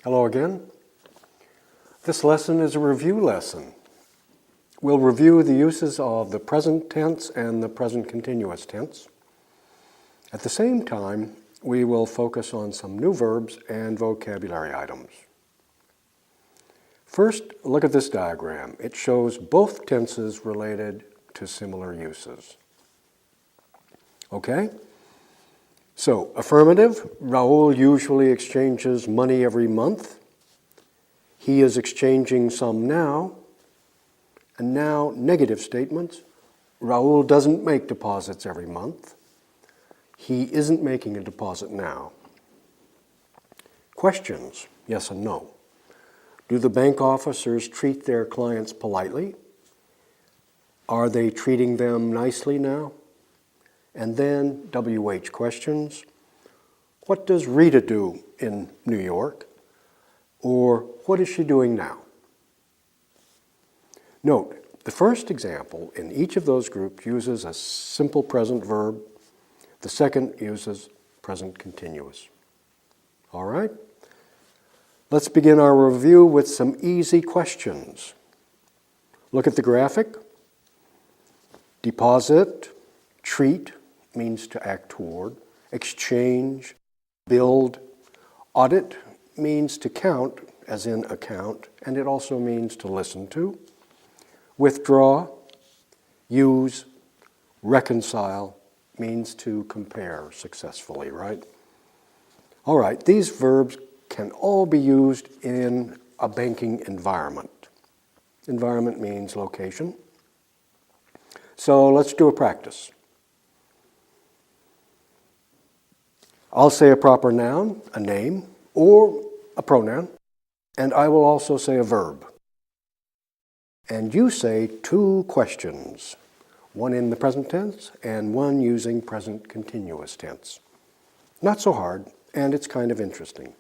Hello again. This lesson is a review lesson. We'll review the uses of the present tense and the present continuous tense. At the same time, we will focus on some new verbs and vocabulary items. First, look at this diagram. It shows both tenses related to similar uses. Okay? So, affirmative, Raul usually exchanges money every month. He is exchanging some now. And now, negative statements. Raul doesn't make deposits every month. He isn't making a deposit now. Questions, yes and no. Do the bank officers treat their clients politely? Are they treating them nicely now? And then WH questions. What does Rita do in New York? Or what is she doing now? Note, the first example in each of those groups uses a simple present verb. The second uses present continuous. All right? Let's begin our review with some easy questions. Look at the graphic. Deposit, treat, means to act toward. Exchange, build. Audit means to count, as in account, and it also means to listen to. Withdraw, use, reconcile means to compare successfully, right? All right, these verbs can all be used in a banking environment. Environment means location. So let's do a practice. I'll say a proper noun, a name, or a pronoun, and I will also say a verb. And you say two questions, one in the present tense and one using present continuous tense. Not so hard, and it's kind of interesting.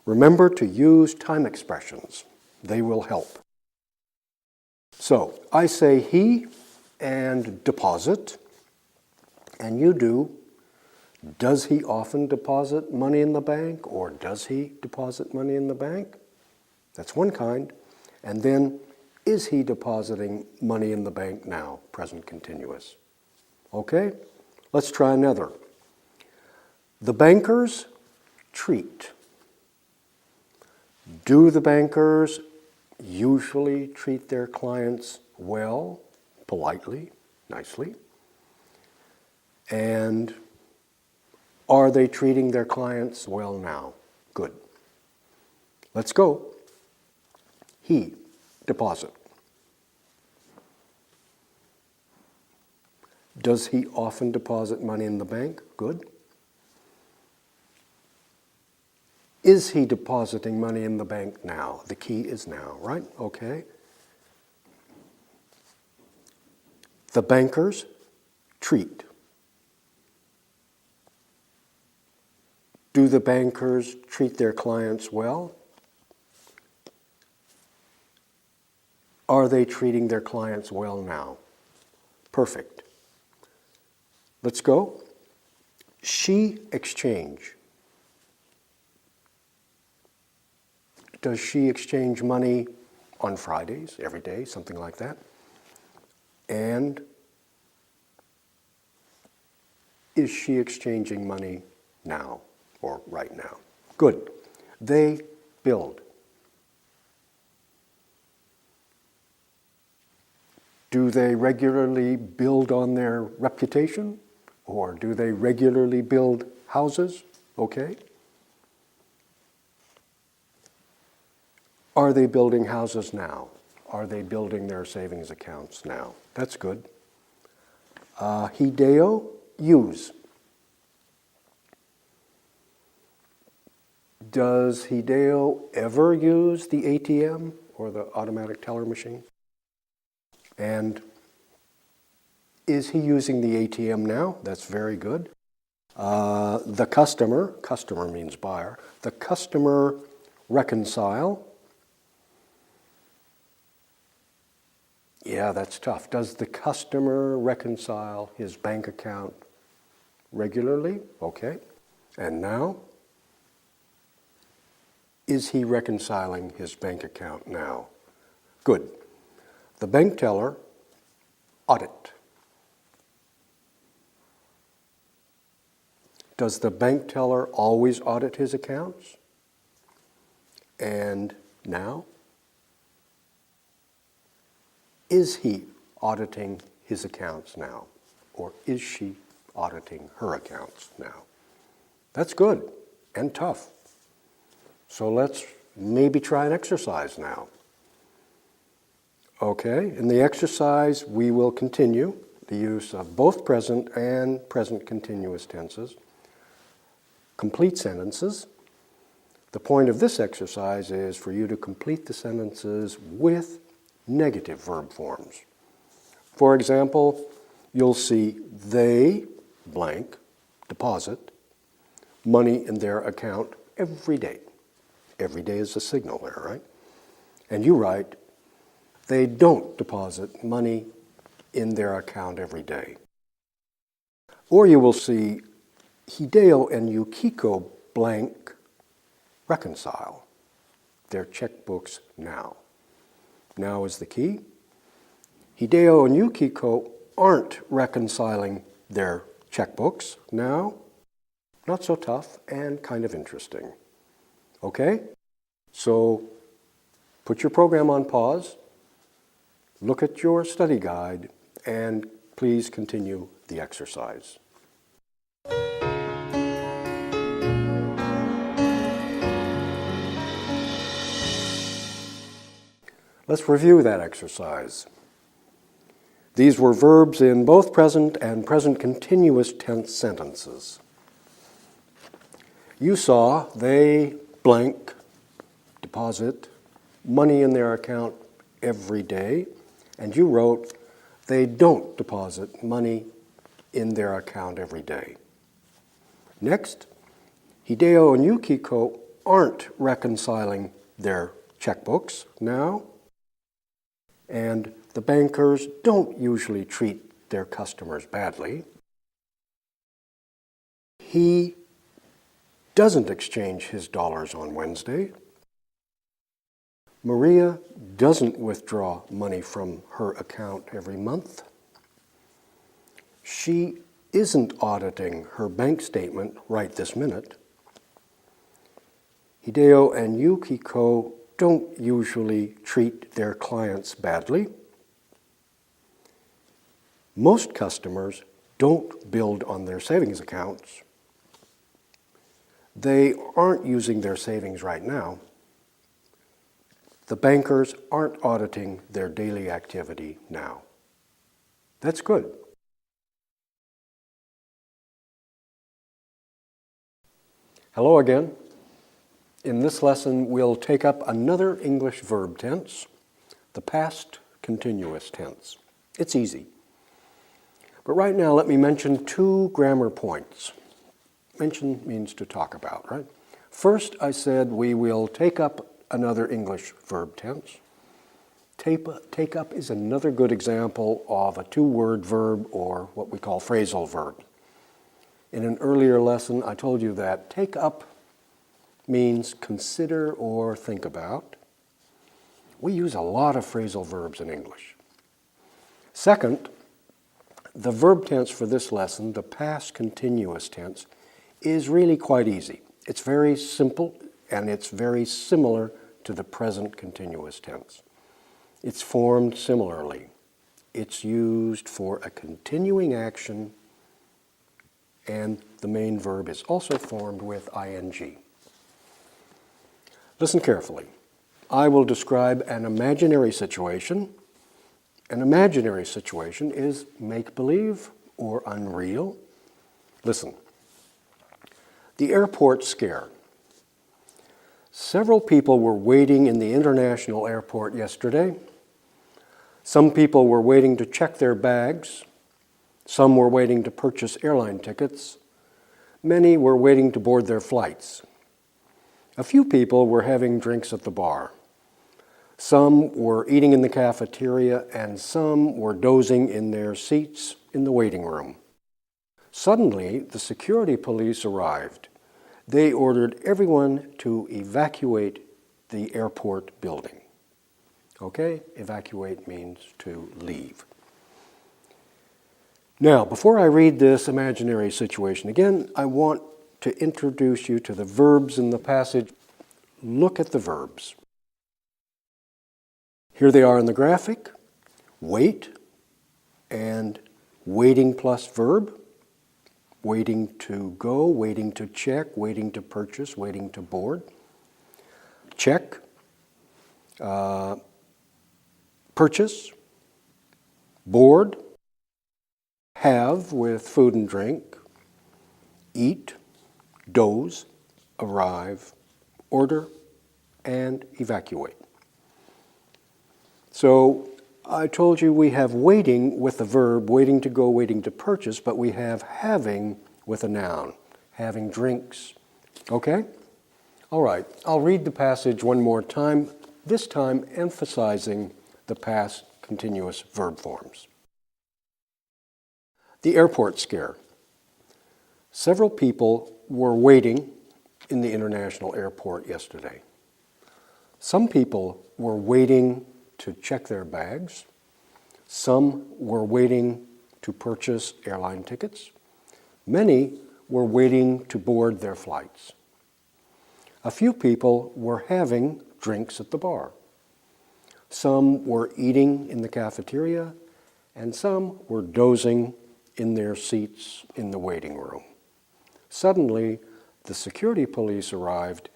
Remember to use time expressions. They will help. So, I say he and deposit, and you do. Does he often deposit money in the bank, or does he deposit money in the bank? That's one kind. And then, is he depositing money in the bank now? Present continuous. Okay? Let's try another. The bankers treat. Do the bankers usually treat their clients well, politely, nicely? And are they treating their clients well now? Good. Let's go. He, deposit. Does he often deposit money in the bank? Good. Is he depositing money in the bank now? The key is now, right? Okay. The bankers treat. Do the bankers treat their clients well? Are they treating their clients well now? Perfect. Let's go. She exchange. Does she exchange money on Fridays, every day, something like that? And is she exchanging money now or right now? Good. They build. Do they regularly build on their reputation? Or do they regularly build houses? Okay. Are they building houses now? Are they building their savings accounts now? That's good. Hideo, use. Does Hideo ever use the ATM or the automatic teller machine? And is he using the ATM now? That's very good. The customer means buyer, the customer reconcile. Yeah, that's tough. Does the customer reconcile his bank account regularly? Okay. And now? Is he reconciling his bank account now? Good. The bank teller, audit. Does the bank teller always audit his accounts? And now? Is he auditing his accounts now? Or is she auditing her accounts now? That's good and tough. So let's maybe try an exercise now. Okay, in the exercise we will continue the use of both present and present continuous tenses, complete sentences. The point of this exercise is for you to complete the sentences with negative verb forms. For example, you'll see they blank deposit money in their account every day. Every day is a signal there, right? And you write, they don't deposit money in their account every day. Or you will see Hideo and Yukiko blank reconcile their checkbooks now. Now is the key. Hideo and Yukiko aren't reconciling their checkbooks now. Not so tough and kind of interesting. Okay? So put your program on pause, look at your study guide, and please continue the exercise. Let's review that exercise. These were verbs in both present and present continuous tense sentences. You saw they blank deposit money in their account every day, and you wrote they don't deposit money in their account every day. Next, Hideo and Yukiko aren't reconciling their checkbooks now, and the bankers don't usually treat their customers badly. He doesn't exchange his dollars on Wednesday. Maria doesn't withdraw money from her account every month. She isn't auditing her bank statement right this minute. Hideo and Yukiko don't usually treat their clients badly. Most customers don't build on their savings accounts. They aren't using their savings right now. The bankers aren't auditing their daily activity now. That's good. Hello again. In this lesson, we'll take up another English verb tense, the past continuous tense. It's easy. But right now, let me mention two grammar points. Mention means to talk about, right? First, I said we will take up another English verb tense. Take up is another good example of a two-word verb, or what we call phrasal verb. In an earlier lesson, I told you that take up means consider or think about. We use a lot of phrasal verbs in English. Second, the verb tense for this lesson, the past continuous tense, is really quite easy. It's very simple and it's very similar to the present continuous tense. It's formed similarly. It's used for a continuing action, and the main verb is also formed with ing. Listen carefully. I will describe an imaginary situation. An imaginary situation is make-believe or unreal. Listen. The airport scare. Several people were waiting in the international airport yesterday. Some people were waiting to check their bags. Some were waiting to purchase airline tickets. Many were waiting to board their flights. A few people were having drinks at the bar. Some were eating in the cafeteria, and some were dozing in their seats in the waiting room. Suddenly, the security police arrived. They ordered everyone to evacuate the airport building. Okay? Evacuate means to leave. Now, before I read this imaginary situation again, I want to introduce you to the verbs in the passage. Look at the verbs. Here they are in the graphic. Wait and waiting plus verb. Waiting to go, waiting to check, waiting to purchase, waiting to board. Check. Purchase. Board. Have with food and drink. Eat. Doze. Arrive. Order. And evacuate. So I told you we have waiting with the verb, waiting to go, waiting to purchase, but we have having with a noun, having drinks. Okay? All right, I'll read the passage one more time, this time emphasizing the past continuous verb forms. The airport scare. Several people were waiting in the international airport yesterday. Some people were waiting to check their bags. Some were waiting to purchase airline tickets. Many were waiting to board their flights. A few people were having drinks at the bar. Some were eating in the cafeteria, and some were dozing in their seats in the waiting room. Suddenly, the security police arrived.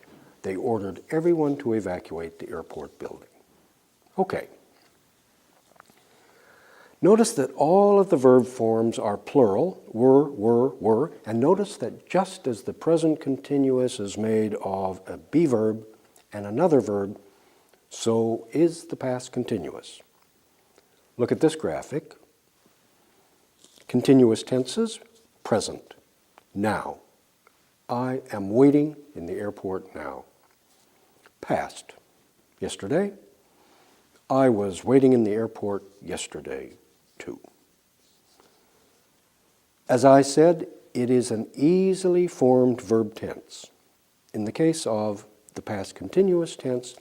They ordered everyone to evacuate the airport building. Okay. Notice that all of the verb forms are plural, were, and notice that just as the present continuous is made of a be verb and another verb, so is the past continuous. Look at this graphic. Continuous tenses, present, now. I am waiting in the airport now. Past, yesterday. I was waiting in the airport yesterday, too. As I said, it is an easily formed verb tense. In the case of the past continuous tense,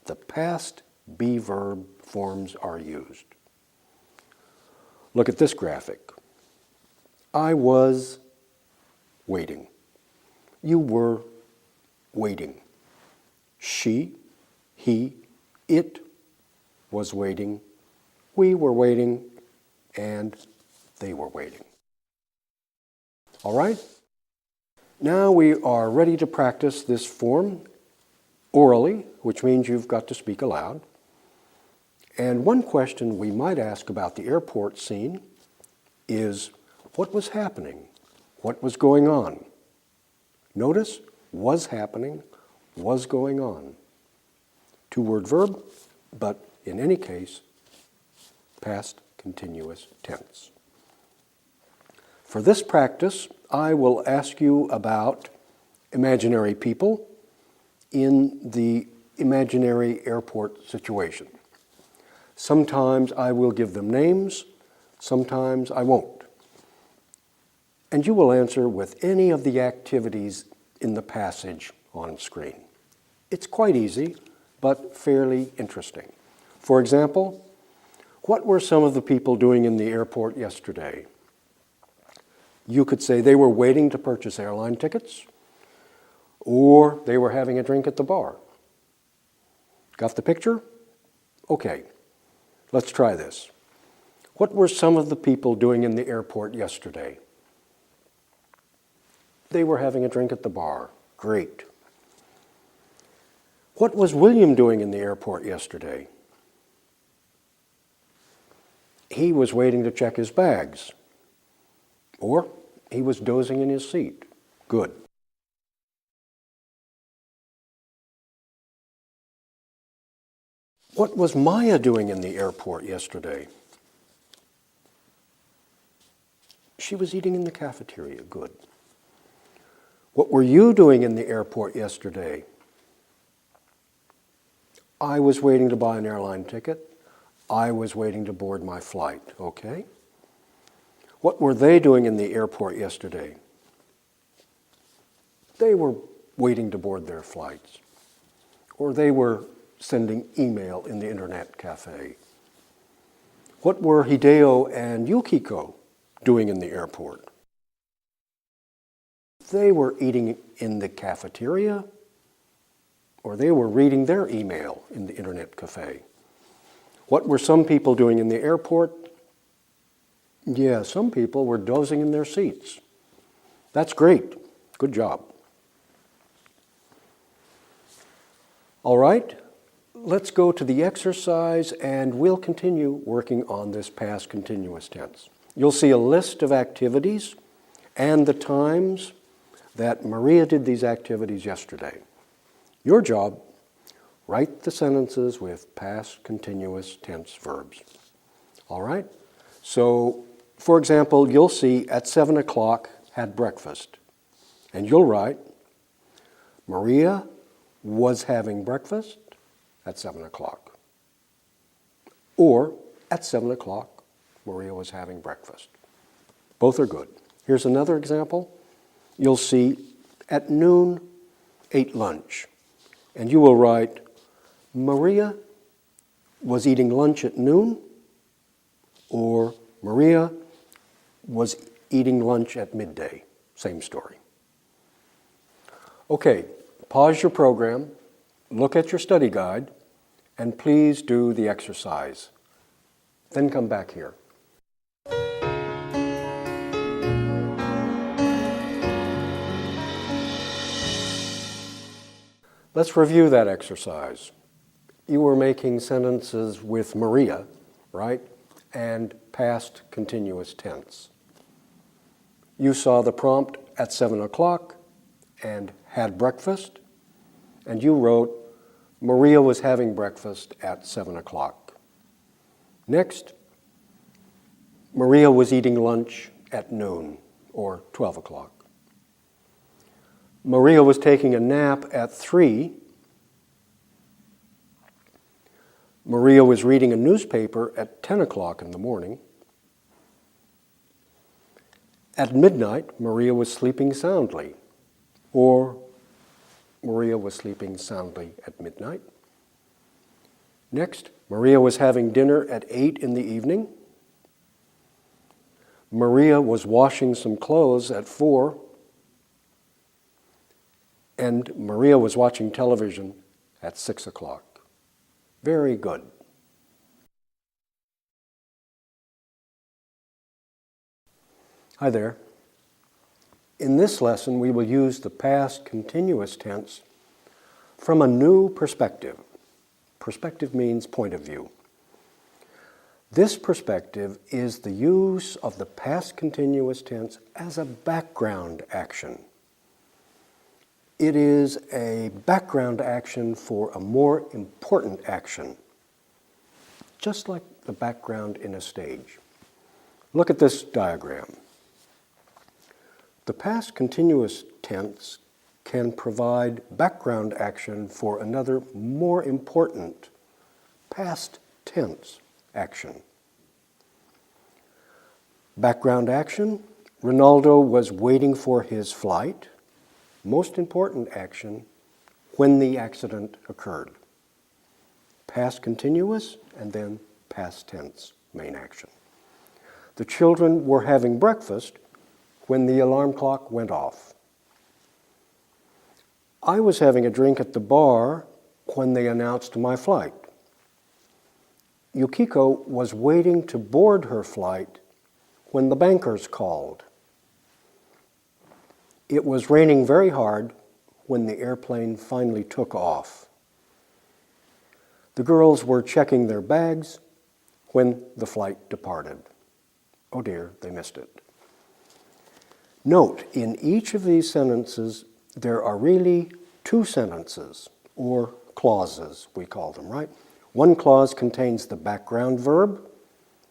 the past be verb forms are used. Look at this graphic. I was waiting. You were waiting. She, he, it was waiting, we were waiting, and they were waiting. All right? Now we are ready to practice this form orally, which means you've got to speak aloud. And one question we might ask about the airport scene is, what was happening? What was going on? Notice, was happening, was going on. Two-word verb, but in any case, past continuous tense. For this practice, I will ask you about imaginary people in the imaginary airport situation. Sometimes I will give them names, sometimes I won't. And you will answer with any of the activities in the passage on screen. It's quite easy, but fairly interesting. For example, what were some of the people doing in the airport yesterday? You could say they were waiting to purchase airline tickets, or they were having a drink at the bar. Got the picture? Okay, let's try this. What were some of the people doing in the airport yesterday? They were having a drink at the bar. Great. What was William doing in the airport yesterday? He was waiting to check his bags. Or he was dozing in his seat. Good. What was Maya doing in the airport yesterday? She was eating in the cafeteria. Good. What were you doing in the airport yesterday? I was waiting to buy an airline ticket. I was waiting to board my flight. Okay. What were they doing in the airport yesterday? They were waiting to board their flights. Or they were sending email in the internet cafe. What were Hideo and Yukiko doing in the airport? They were eating in the cafeteria, or they were reading their email in the internet cafe. What were some people doing in the airport? Yeah, some people were dozing in their seats. That's great. Good job. All right, let's go to the exercise and we'll continue working on this past continuous tense. You'll see a list of activities and the times that Maria did these activities yesterday. Your job, write the sentences with past continuous tense verbs. All right? So, for example, you'll see at 7 o'clock had breakfast. And you'll write, Maria was having breakfast at 7 o'clock. Or, at 7 o'clock, Maria was having breakfast. Both are good. Here's another example. You'll see, at noon, ate lunch. And you will write, Maria was eating lunch at noon, or Maria was eating lunch at midday. Same story. Okay, pause your program, look at your study guide, and please do the exercise. Then come back here. Let's review that exercise. You were making sentences with Maria, right? And past continuous tense. You saw the prompt at 7 o'clock and had breakfast, and you wrote, Maria was having breakfast at 7 o'clock. Next, Maria was eating lunch at noon, or 12 o'clock. Maria was taking a nap at 3. Maria was reading a newspaper at 10 o'clock in the morning. At midnight, Maria was sleeping soundly, or Maria was sleeping soundly at midnight. Next, Maria was having dinner at 8 in the evening. Maria was washing some clothes at 4. And Maria was watching television at 6 o'clock. Very good. Hi there. In this lesson, we will use the past continuous tense from a new perspective. Perspective means point of view. This perspective is the use of the past continuous tense as a background action. It is a background action for a more important action, just like the background in a stage. Look at this diagram. The past continuous tense can provide background action for another more important past tense action. Background action, Ronaldo was waiting for his flight. Most important action, when the accident occurred. Past continuous and then past tense, main action. The children were having breakfast when the alarm clock went off. I was having a drink at the bar when they announced my flight. Yukiko was waiting to board her flight when the bankers called. It was raining very hard when the airplane finally took off. The girls were checking their bags when the flight departed. Oh dear, they missed it. Note, in each of these sentences, there are really two sentences, or clauses, we call them, right? One clause contains the background verb.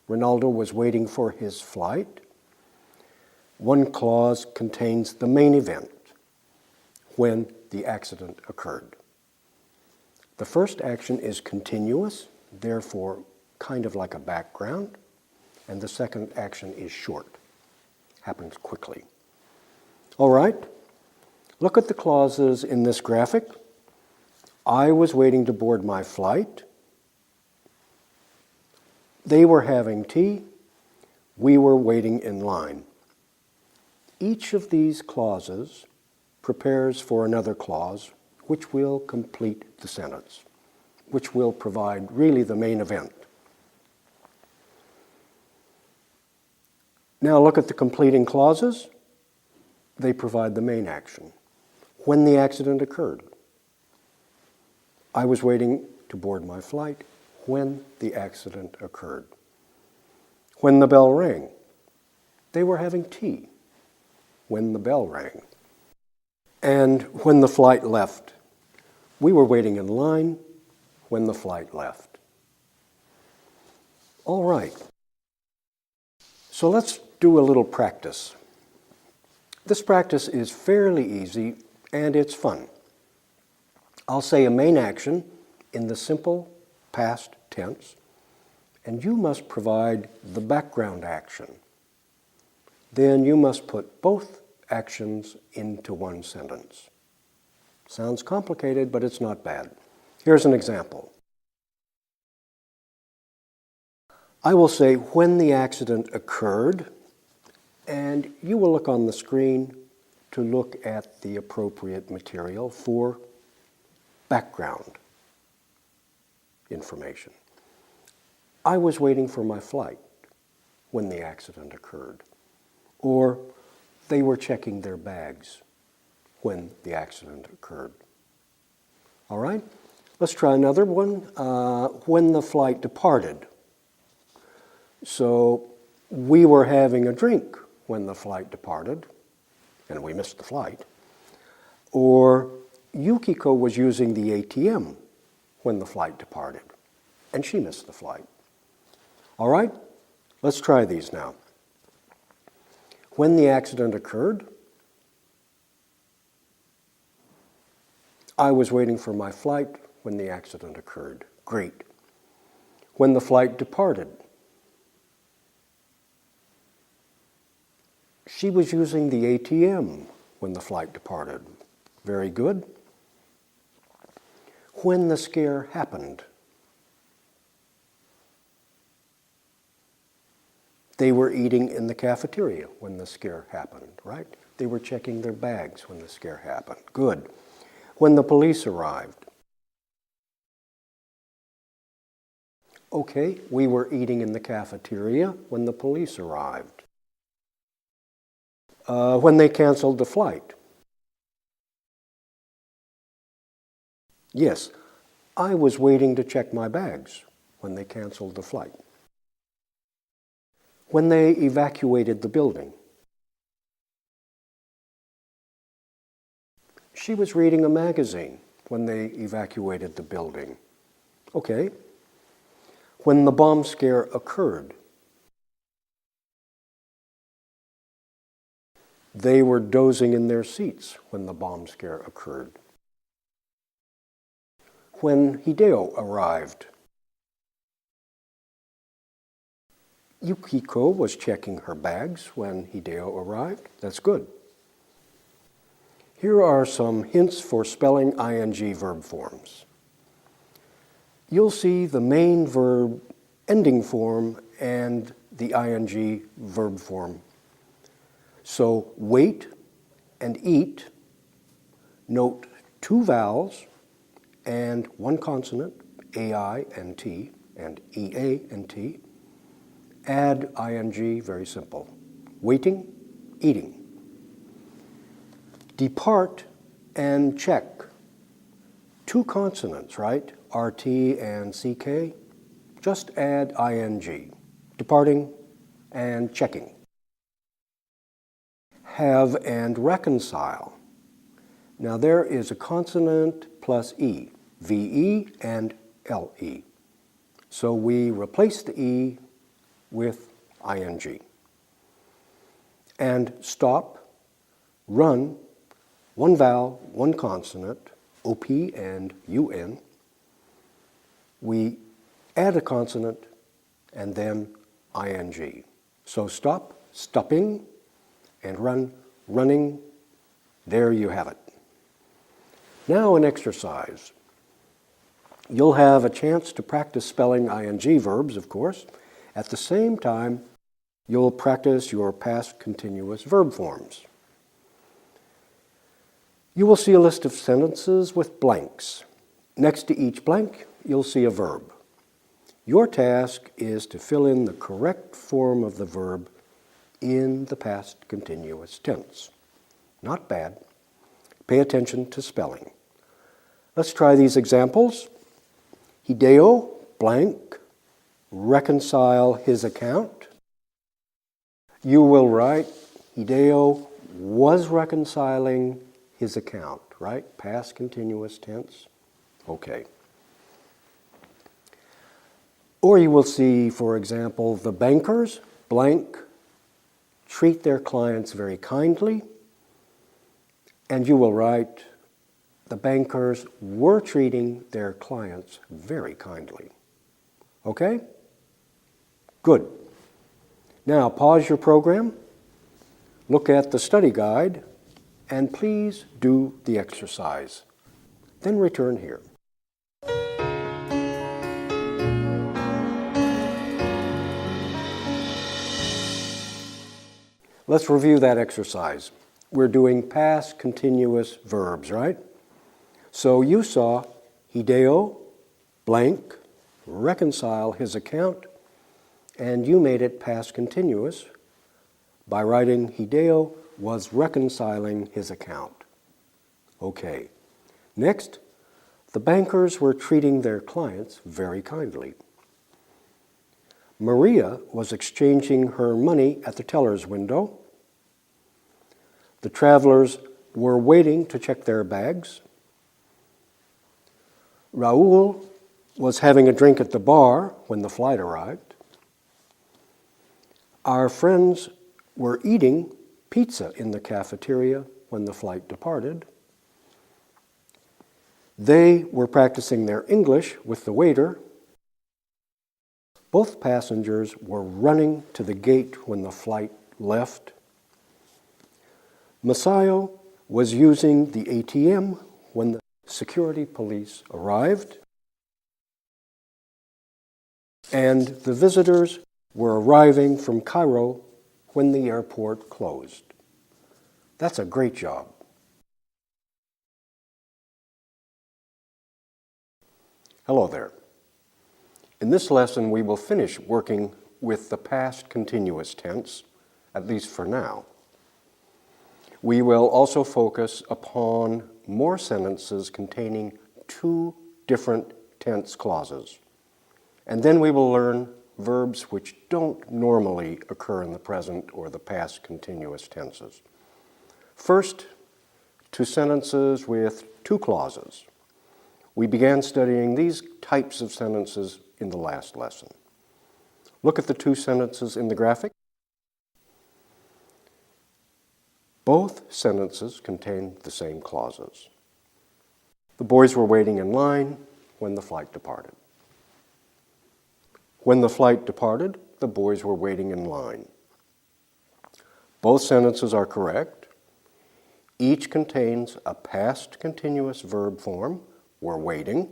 Ronaldo was waiting for his flight. One clause contains the main event, when the accident occurred. The first action is continuous, therefore kind of like a background, and the second action is short, happens quickly. All right, Look at the clauses in this graphic. I was waiting to board my flight. They were having tea. We were waiting in line. Each of these clauses prepares for another clause which will complete the sentence, which will provide really the main event. Now look at the completing clauses. They provide the main action. When the accident occurred. I was waiting to board my flight when the accident occurred. When the bell rang. They were having tea when the bell rang. And when the flight left. We were waiting in line when the flight left. All right. So let's do a little practice. This practice is fairly easy and it's fun. I'll say a main action in the simple past tense, and you must provide the background action. Then you must put both actions into one sentence. Sounds complicated, but it's not bad. Here's an example. I will say when the accident occurred, and you will look on the screen to look at the appropriate material for background information. I was waiting for my flight when the accident occurred. Or they were checking their bags when the accident occurred. All right, let's try another one. When the flight departed. So we were having a drink when the flight departed, and we missed the flight. Or Yukiko was using the ATM when the flight departed, and she missed the flight. All right, let's try these now. When the accident occurred, I was waiting for my flight when the accident occurred. Great. When the flight departed, she was using the ATM when the flight departed. Very good. When the scare happened, they were eating in the cafeteria when the scare happened, right? They were checking their bags when the scare happened. Good. When the police arrived. Okay, we were eating in the cafeteria when the police arrived. When they canceled the flight. Yes, I was waiting to check my bags when they canceled the flight. When they evacuated the building. She was reading a magazine when they evacuated the building. Okay. When the bomb scare occurred. They were dozing in their seats when the bomb scare occurred. When Hideo arrived. Yukiko was checking her bags when Hideo arrived. That's good. Here are some hints for spelling ing verb forms. You'll see the main verb ending form and the ing verb form. So wait and eat, note two vowels and one consonant, AI and T, and EA and T. Add ing, very simple. Waiting, eating. Depart and check. Two consonants, right? RT and CK. Just add ing. Departing and checking. Have and reconcile. Now there is a consonant plus E, VE and LE. So we replace the E with ing. And stop, run, one vowel, one consonant, OP and UN. We add a consonant and then ing. So stop, stopping, and run, running. There you have it. Now an exercise. You'll have a chance to practice spelling ing verbs, of course. At the same time, you'll practice your past continuous verb forms. You will see a list of sentences with blanks. Next to each blank, you'll see a verb. Your task is to fill in the correct form of the verb in the past continuous tense. Not bad. Pay attention to spelling. Let's try these examples. Hideo blank reconcile his account. You will write Hideo was reconciling his account, right? Past continuous tense. Okay. Or you will see, for example, the bankers blank treat their clients very kindly. And you will write, the bankers were treating their clients very kindly. Okay? Good. Now pause your program, look at the study guide, and please do the exercise. Then return here. Let's review that exercise. We're doing past continuous verbs, right? So you saw Hideo blank reconcile his account, and you made it past continuous by writing Hideo was reconciling his account. Okay. Next, the bankers were treating their clients very kindly. Maria was exchanging her money at the teller's window. The travelers were waiting to check their bags. Raul was having a drink at the bar when the flight arrived. Our friends were eating pizza in the cafeteria when the flight departed. They were practicing their English with the waiter. Both passengers were running to the gate when the flight left. Masayo was using the ATM when the security police arrived. And the visitors were arriving from Cairo when the airport closed. That's a great job. Hello there. In this lesson, we will finish working with the past continuous tense, at least for now. We will also focus upon more sentences containing two different tense clauses. And then we will learn verbs which don't normally occur in the present or the past continuous tenses. First, two sentences with two clauses. We began studying these types of sentences in the last lesson. Look at the two sentences in the graphic. Both sentences contain the same clauses. The boys were waiting in line when the flight departed. When the flight departed, the boys were waiting in line. Both sentences are correct. Each contains a past continuous verb form, were waiting,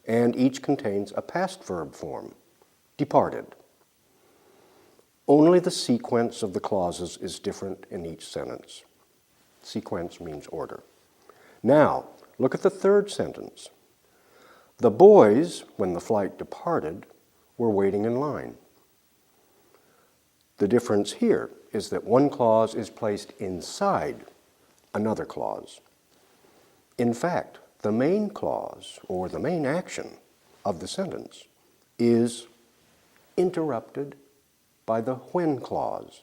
and each contains a past verb form, departed. Only the sequence of the clauses is different in each sentence. Sequence means order. Now, look at the third sentence. The boys, when the flight departed, were waiting in line. The difference here is that one clause is placed inside another clause. In fact, the main clause, or the main action of the sentence, is interrupted by the when clause.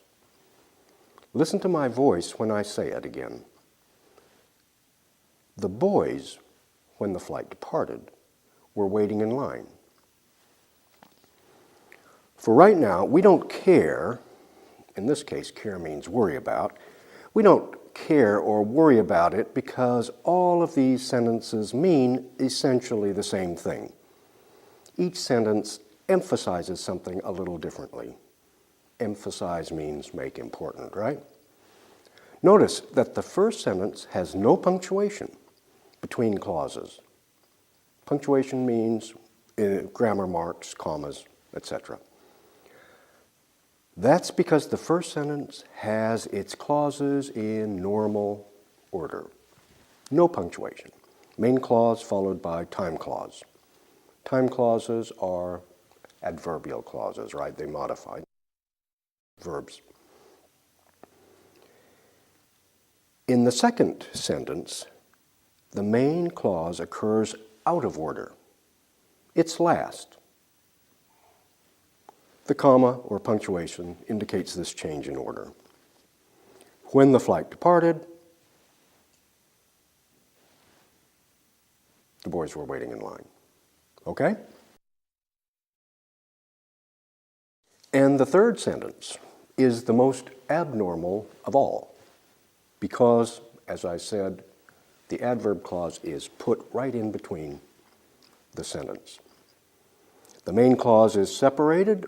Listen to my voice when I say it again. The boys, when the flight departed, were waiting in line. For right now, we don't care, in this case, care means worry about, we don't care or worry about it because all of these sentences mean essentially the same thing. Each sentence emphasizes something a little differently. Emphasize means make important, right? Notice that the first sentence has no punctuation. between clauses. Punctuation means grammar marks, commas, etc. That's because the first sentence has its clauses in normal order. No punctuation. Main clause followed by time clause. Time clauses are adverbial clauses, right? They modify verbs. In the second sentence, the main clause occurs out of order. It's last. The comma or punctuation indicates this change in order. When the flight departed, the boys were waiting in line. Okay? And the third sentence is the most abnormal of all because, as I said, the adverb clause is put right in between the sentence. The main clause is separated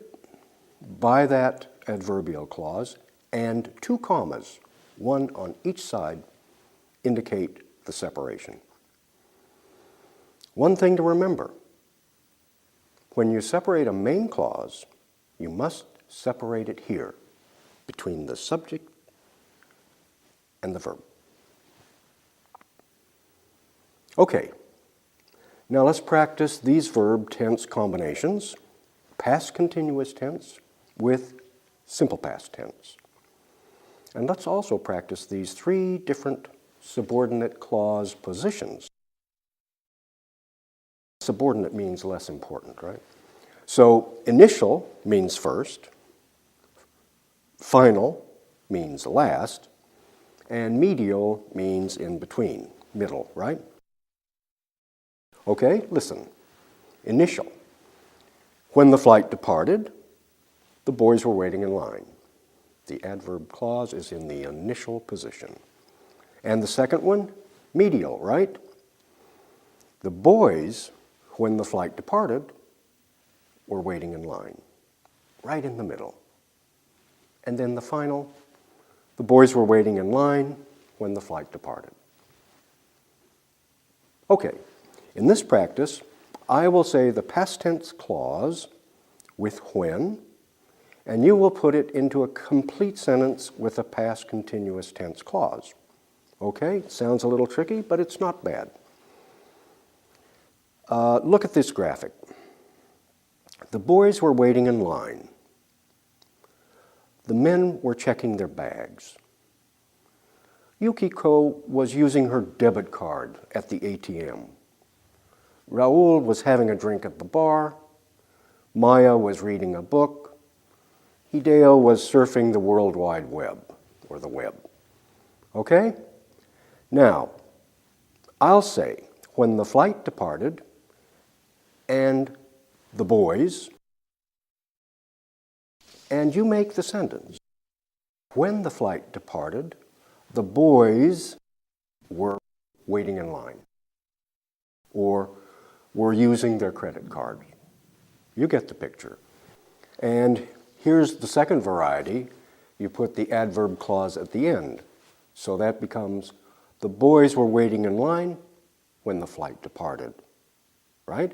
by that adverbial clause, and two commas, one on each side, indicate the separation. One thing to remember, when you separate a main clause, you must separate it here, between the subject and the verb. Okay, now let's practice these verb tense combinations, past continuous tense with simple past tense. And let's also practice these three different subordinate clause positions. Subordinate means less important, right? So initial means first, final means last, and medial means in between, middle, right? Okay, listen. Initial. When the flight departed, the boys were waiting in line. The adverb clause is in the initial position. And the second one, medial, right? The boys, when the flight departed, were waiting in line, right in the middle. And then the final, the boys were waiting in line when the flight departed. Okay, in this practice, I will say the past tense clause with when, and you will put it into a complete sentence with a past continuous tense clause. Okay, sounds a little tricky, but it's not bad. Look at this graphic. The boys were waiting in line. The men were checking their bags. Yukiko was using her debit card at the ATM. Raoul was having a drink at the bar. Maya was reading a book. Hideo was surfing the World Wide Web, or the web. Okay? Now, I'll say, when the flight departed, and the boys, and you make the sentence. When the flight departed, the boys were waiting in line, or were using their credit card. You get the picture. And here's the second variety. You put the adverb clause at the end. So that becomes, the boys were waiting in line when the flight departed, right?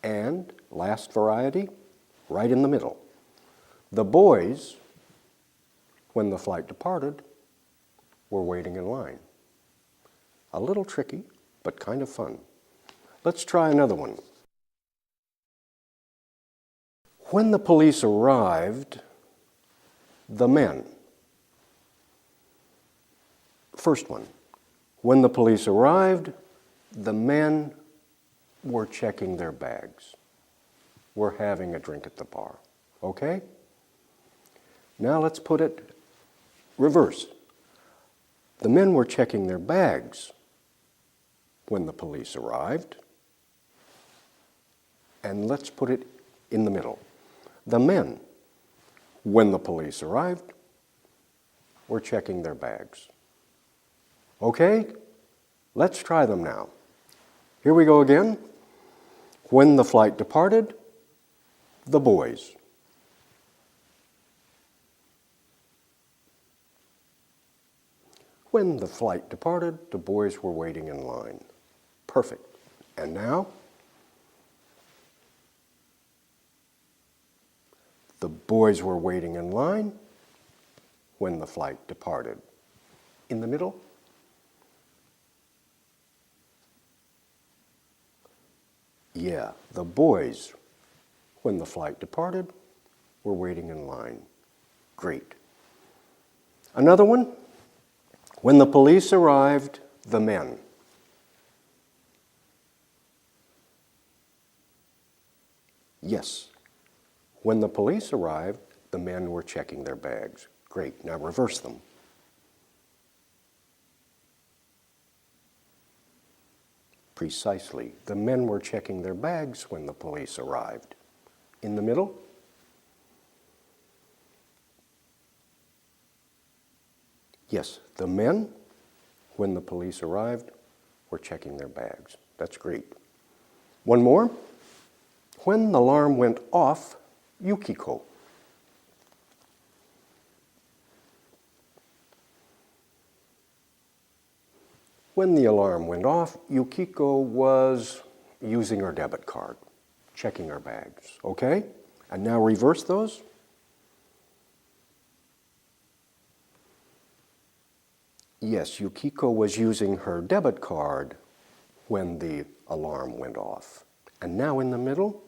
And last variety, right in the middle. The boys, when the flight departed, were waiting in line. A little tricky, but kind of fun. Let's try another one. When the police arrived, the men. First one. When the police arrived, the men were checking their bags. Were having a drink at the bar. Okay? Now let's put it reverse. The men were checking their bags when the police arrived. And let's put it in the middle. The men, when the police arrived, were checking their bags. Okay? Let's try them now. Here we go again. When the flight departed, the boys. When the flight departed, the boys were waiting in line. Perfect. And now, the boys were waiting in line when the flight departed. In the middle, yeah, the boys, when the flight departed, were waiting in line. Great. Another one, when the police arrived, the men. Yes, when the police arrived, the men were checking their bags. Great, now reverse them. Precisely, the men were checking their bags when the police arrived. In the middle, yes, the men, when the police arrived, were checking their bags. That's great. One more. When the alarm went off, Yukiko. When the alarm went off, Yukiko was using her debit card, checking her bags. Okay? And now reverse those. Yes, Yukiko was using her debit card when the alarm went off. And now in the middle,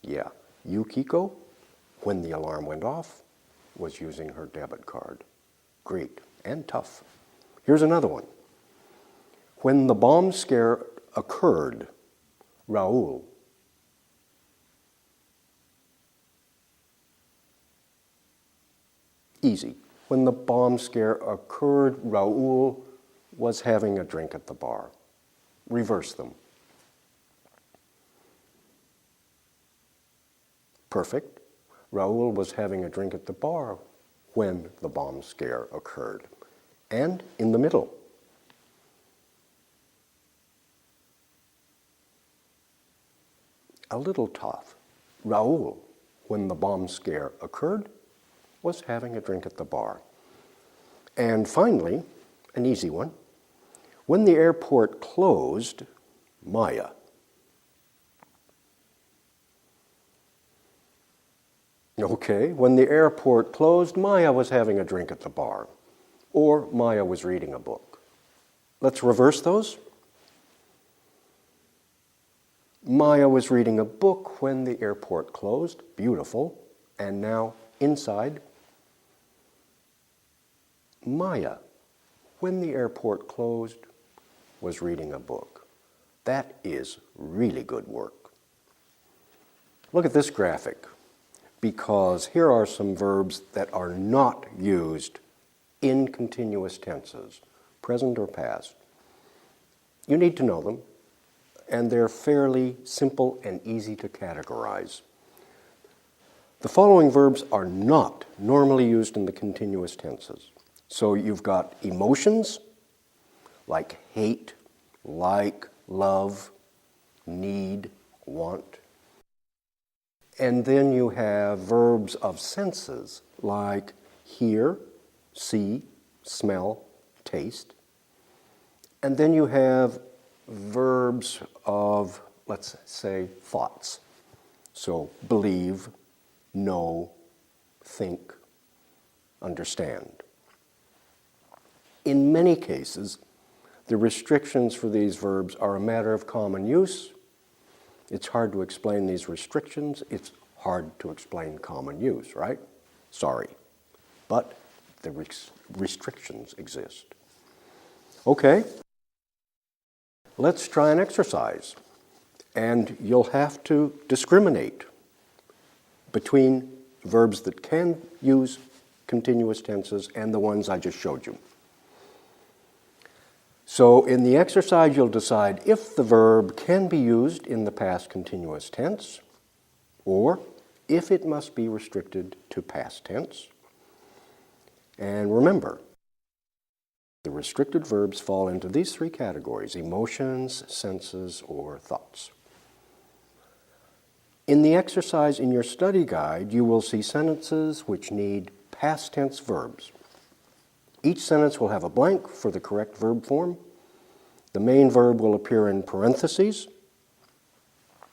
yeah, Yukiko, when the alarm went off, was using her debit card. Great and tough. Here's another one. When the bomb scare occurred, Raoul. Easy. When the bomb scare occurred, Raoul was having a drink at the bar. Reverse them. Perfect. Raoul was having a drink at the bar when the bomb scare occurred. And in the middle, a little tough. Raoul, when the bomb scare occurred, was having a drink at the bar. And finally, an easy one. When the airport closed, Maya. Okay, when the airport closed, Maya was having a drink at the bar, or Maya was reading a book. Let's reverse those. Maya was reading a book when the airport closed. Beautiful. And now inside, Maya, when the airport closed, was reading a book. That is really good work. Look at this graphic, because here are some verbs that are not used in continuous tenses, present or past. You need to know them, and they're fairly simple and easy to categorize. The following verbs are not normally used in the continuous tenses. So you've got emotions, like hate, like, love, need, want. And then you have verbs of senses, like hear, see, smell, taste. And then you have verbs of, let's say, thoughts. So believe, know, think, understand. In many cases, the restrictions for these verbs are a matter of common use. It's hard to explain these restrictions. It's hard to explain common use, right? Sorry. But the restrictions exist. Okay. Let's try an exercise. And you'll have to discriminate between verbs that can use continuous tenses and the ones I just showed you. So in the exercise, you'll decide if the verb can be used in the past continuous tense, or if it must be restricted to past tense. And remember, the restricted verbs fall into these three categories: emotions, senses, or thoughts. In the exercise in your study guide, you will see sentences which need past tense verbs. Each sentence will have a blank for the correct verb form. The main verb will appear in parentheses.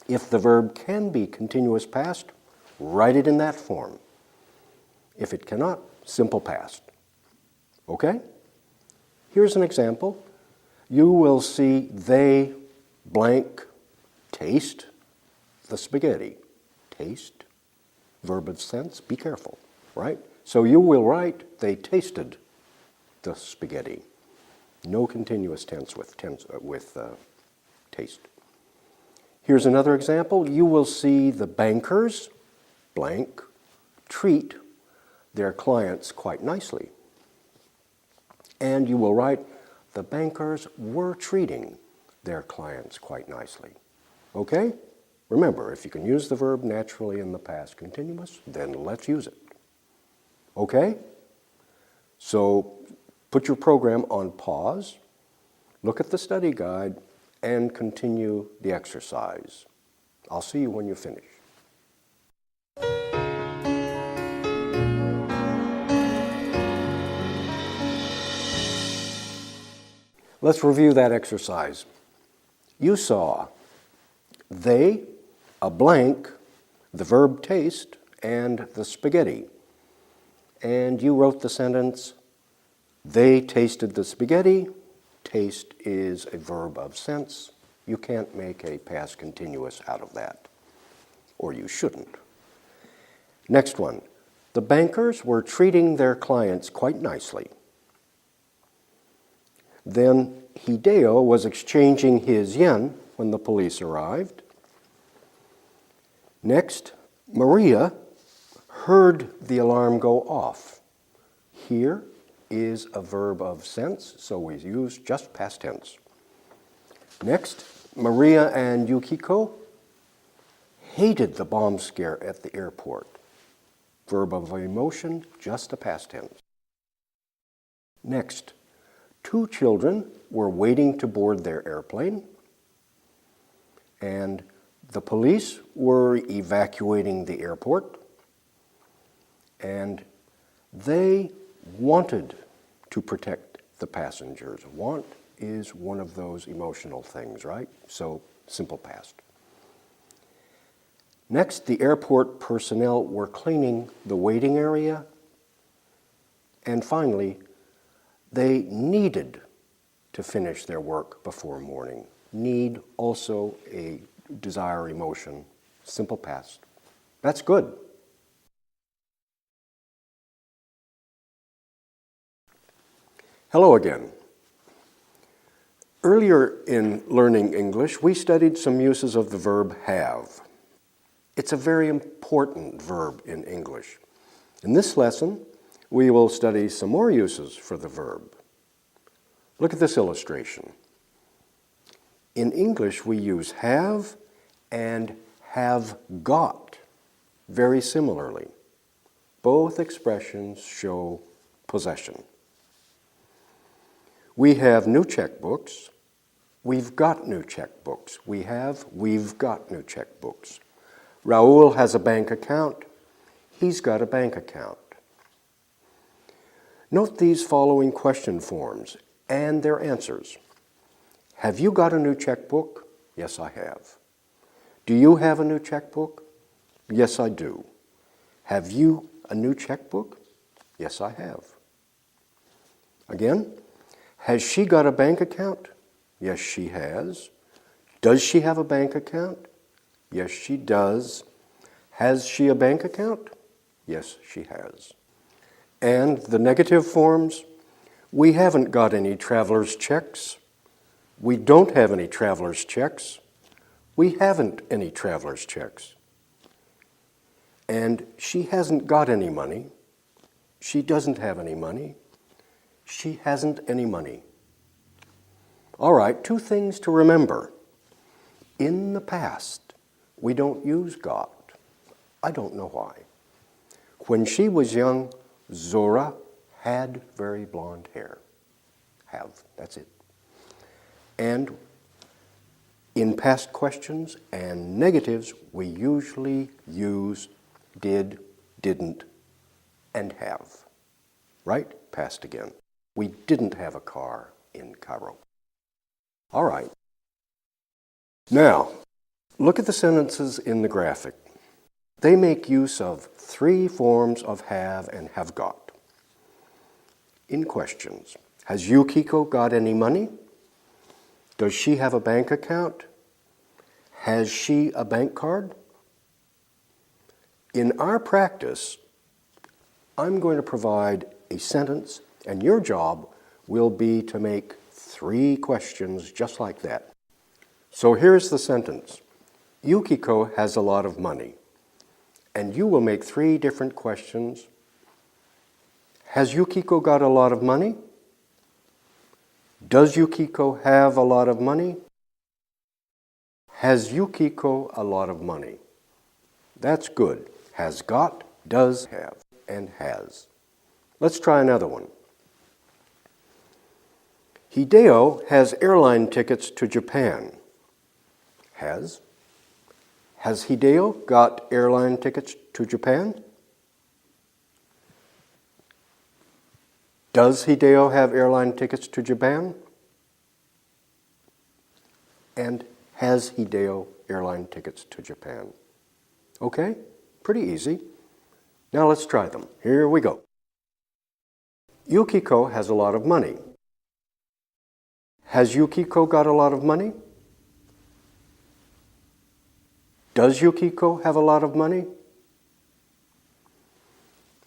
If the verb can be continuous past, write it in that form. If it cannot, simple past. Okay? Here's an example. You will see they blank taste the spaghetti. Taste, verb of sense, be careful, right? So you will write they tasted the spaghetti. No continuous tense with taste. Here's another example. You will see the bankers blank treat their clients quite nicely. And you will write the bankers were treating their clients quite nicely. Okay? Remember, if you can use the verb naturally in the past continuous, then let's use it. Okay? So put your program on pause, look at the study guide, and continue the exercise. I'll see you when you finish. Let's review that exercise. You saw they, a blank, the verb taste, and the spaghetti. And you wrote the sentence, they tasted the spaghetti. Taste is a verb of sense. You can't make a past continuous out of that, or you shouldn't. Next one, the bankers were treating their clients quite nicely. Then Hideo was exchanging his yen when the police arrived. Next, Maria heard the alarm go off. Here is a verb of sense, so we use just past tense. Next, Maria and Yukiko hated the bomb scare at the airport. Verb of emotion, just a past tense. Next, two children were waiting to board their airplane, and the police were evacuating the airport, and they wanted to protect the passengers. Want is one of those emotional things, right? So, simple past. Next, the airport personnel were cleaning the waiting area, and finally, they needed to finish their work before morning. Need, also a desire emotion, simple past. That's good. Hello again. Earlier in learning English, we studied some uses of the verb have. It's a very important verb in English. In this lesson, we will study some more uses for the verb. Look at this illustration. In English, we use have and have got very similarly. Both expressions show possession. We have new checkbooks. We've got new checkbooks. We've got new checkbooks. Raul has a bank account. He's got a bank account. Note these following question forms and their answers. Have you got a new checkbook? Yes, I have. Do you have a new checkbook? Yes, I do. Have you a new checkbook? Yes, I have. Again, has she got a bank account? Yes, she has. Does she have a bank account? Yes, she does. Has she a bank account? Yes, she has. And the negative forms, we haven't got any traveler's checks. We don't have any traveler's checks. We haven't any traveler's checks. And she hasn't got any money. She doesn't have any money. She hasn't any money. All right, two things to remember. In the past, we don't use got. I don't know why. When she was young, Zora had very blonde hair. Have, that's it. And in past questions and negatives, we usually use did, didn't, and have. Right? Past again. We didn't have a car in Cairo. All right. Now, look at the sentences in the graphic. They make use of three forms of have and have got. In questions, has Yukiko got any money? Does she have a bank account? Has she a bank card? In our practice, I'm going to provide a sentence, and your job will be to make three questions just like that. So here's the sentence. Yukiko has a lot of money. And you will make three different questions. Has Yukiko got a lot of money? Does Yukiko have a lot of money? Has Yukiko a lot of money? That's good. Has got, does have, and has. Let's try another one. Hideo has airline tickets to Japan. Has. Has Hideo got airline tickets to Japan? Does Hideo have airline tickets to Japan? And has Hideo airline tickets to Japan? Okay, pretty easy. Now let's try them. Here we go. Yukiko has a lot of money. Has Yukiko got a lot of money? Does Yukiko have a lot of money?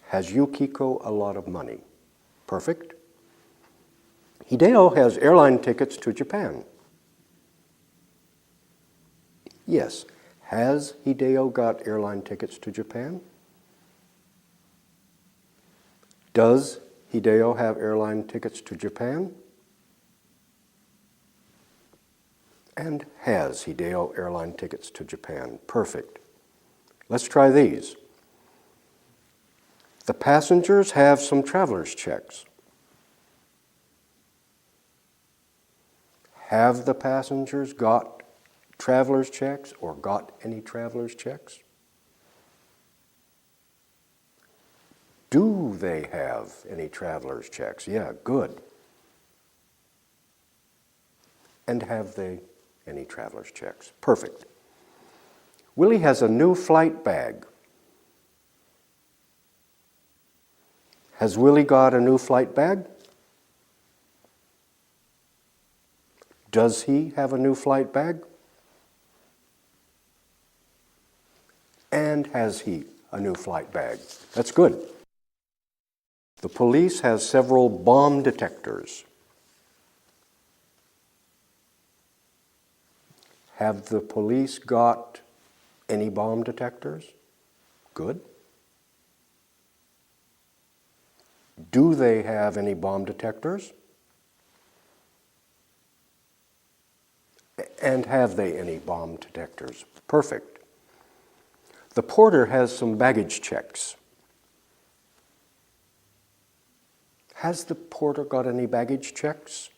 Has Yukiko a lot of money? Perfect. Hideo has airline tickets to Japan. Yes. Has Hideo got airline tickets to Japan? Does Hideo have airline tickets to Japan? And has Hideo airline tickets to Japan? Perfect. Let's try these. The passengers have some traveler's checks. Have the passengers got traveler's checks or got any traveler's checks? Do they have any traveler's checks? Yeah, good. And have they any traveler's checks? Perfect. Willie has a new flight bag. Has Willie got a new flight bag? Does he have a new flight bag? And has he a new flight bag? That's good. The police has several bomb detectors. Have the police got any bomb detectors? Good. Do they have any bomb detectors? And have they any bomb detectors? Perfect. The porter has some baggage checks. Has the porter got any baggage checks?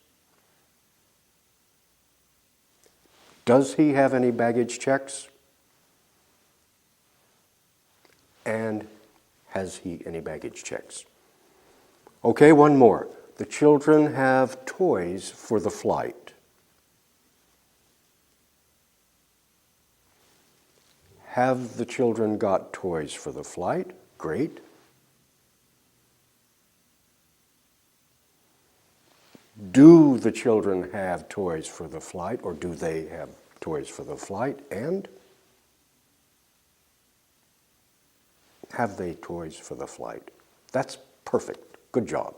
Does he have any baggage checks? And has he any baggage checks? Okay, one more. The children have toys for the flight. Have the children got toys for the flight? Great. Do the children have toys for the flight, or do they have toys for the flight? And have they toys for the flight? That's perfect. Good job.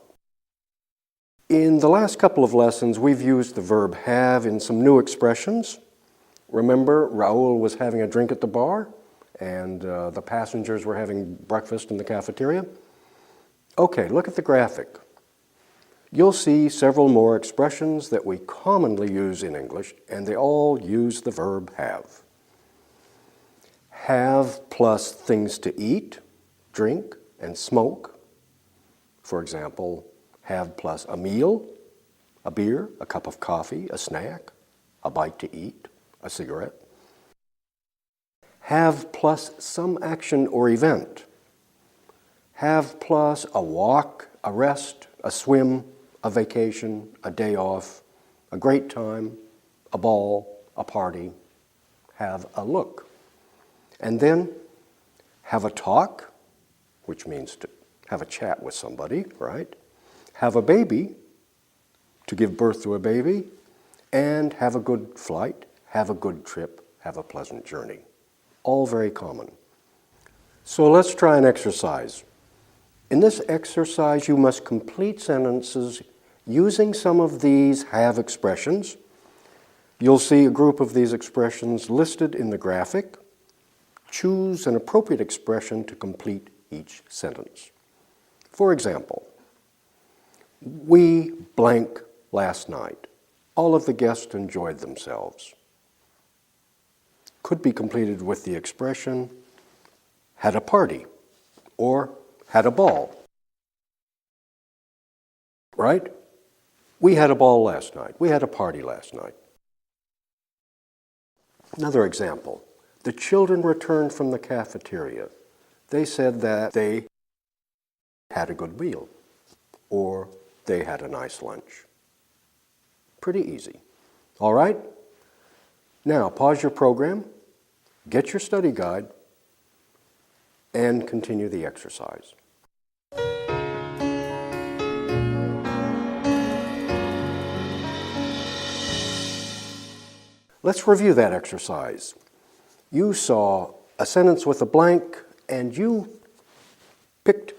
In the last couple of lessons, we've used the verb have in some new expressions. Remember, Raul was having a drink at the bar, and the passengers were having breakfast in the cafeteria. Okay, look at the graphic. You'll see several more expressions that we commonly use in English, and they all use the verb have. Have plus things to eat, drink, and smoke. For example, have plus a meal, a beer, a cup of coffee, a snack, a bite to eat, a cigarette. Have plus some action or event. Have plus a walk, a rest, a swim, a vacation, a day off, a great time, a ball, a party. Have a look. And then have a talk, which means to have a chat with somebody, right? Have a baby, to give birth to a baby, and have a good flight, have a good trip, have a pleasant journey. All very common. So let's try an exercise. In this exercise, you must complete sentences using some of these have expressions. You'll see a group of these expressions listed in the graphic. Choose an appropriate expression to complete each sentence. For example, we blank last night. All of the guests enjoyed themselves. Could be completed with the expression had a party or had a ball. Right? We had a ball last night. We had a party last night. Another example. The children returned from the cafeteria. They said that they had a good meal or they had a nice lunch. Pretty easy. All right? Now, pause your program, get your study guide, and continue the exercise. Let's review that exercise. You saw a sentence with a blank, and you picked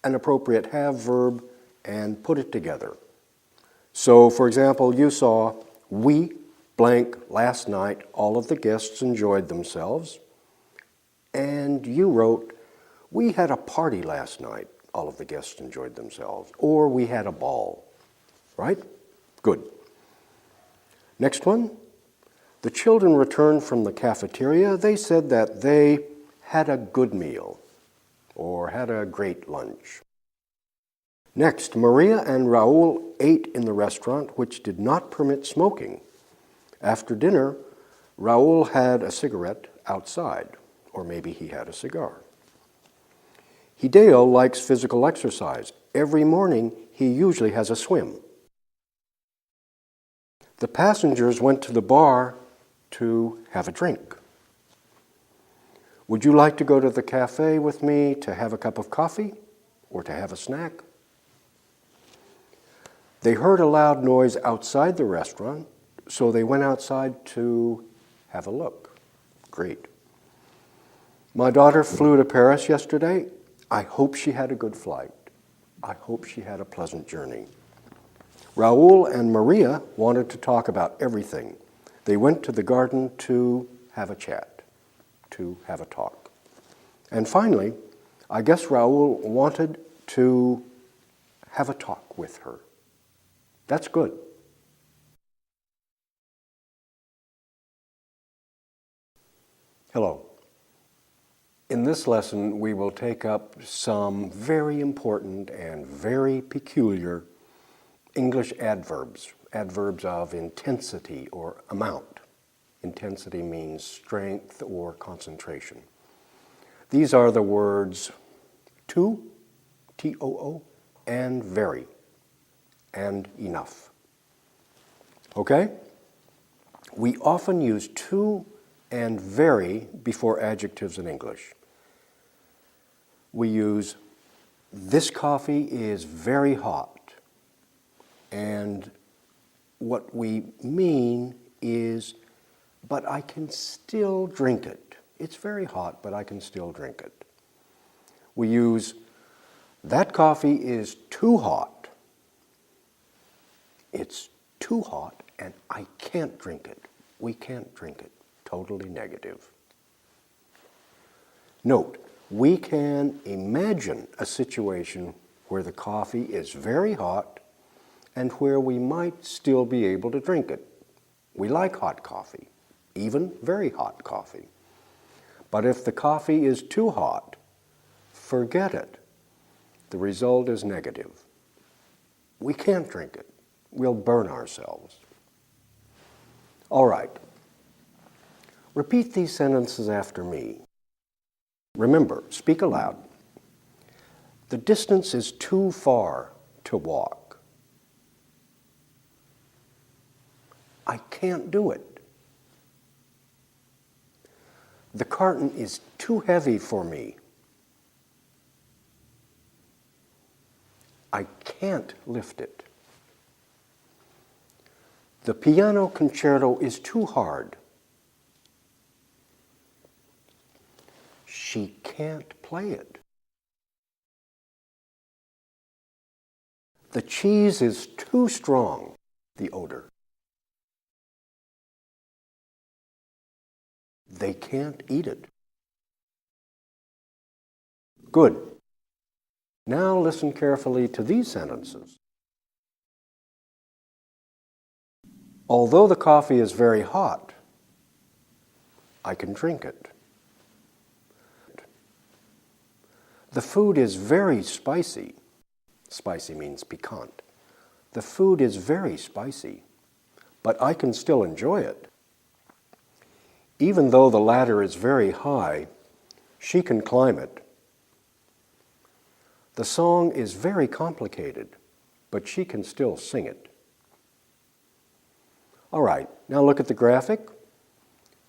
an appropriate have verb and put it together. So, for example, you saw, we blank last night, all of the guests enjoyed themselves. And you wrote, we had a party last night, all of the guests enjoyed themselves. Or we had a ball, right? Good. Next one. The children returned from the cafeteria. They said that they had a good meal or had a great lunch. Next, Maria and Raul ate in the restaurant, which did not permit smoking. After dinner, Raul had a cigarette outside, or maybe he had a cigar. Hideo likes physical exercise. Every morning, he usually has a swim. The passengers went to the bar to have a drink. Would you like to go to the cafe with me to have a cup of coffee or to have a snack? They heard a loud noise outside the restaurant, so they went outside to have a look. Great. My daughter flew to Paris yesterday. I hope she had a good flight. I hope she had a pleasant journey. Raul and Maria wanted to talk about everything. They went to the garden to have a chat, to have a talk. And finally, I guess Raul wanted to have a talk with her. That's good. Hello. In this lesson, we will take up some very important and very peculiar English adverbs, adverbs of intensity or amount. Intensity means strength or concentration. These are the words too, T-O-O, and very, and enough. Okay? We often use too and very before adjectives in English. We use, this coffee is very hot. And what we mean is, but I can still drink it. It's very hot, but I can still drink it. We use, that coffee is too hot. It's too hot and I can't drink it. We can't drink it. Totally negative. Note, we can imagine a situation where the coffee is very hot and where we might still be able to drink it. We like hot coffee, even very hot coffee. But if the coffee is too hot, forget it. The result is negative. We can't drink it. We'll burn ourselves. All right. Repeat these sentences after me. Remember, speak aloud. The distance is too far to walk. I can't do it. The carton is too heavy for me. I can't lift it. The piano concerto is too hard. She can't play it. The cheese is too strong, the odor. They can't eat it. Good. Now listen carefully to these sentences. Although the coffee is very hot, I can drink it. The food is very spicy. Spicy means piquant. The food is very spicy, but I can still enjoy it. Even though the ladder is very high, she can climb it. The song is very complicated, but she can still sing it. All right, now look at the graphic.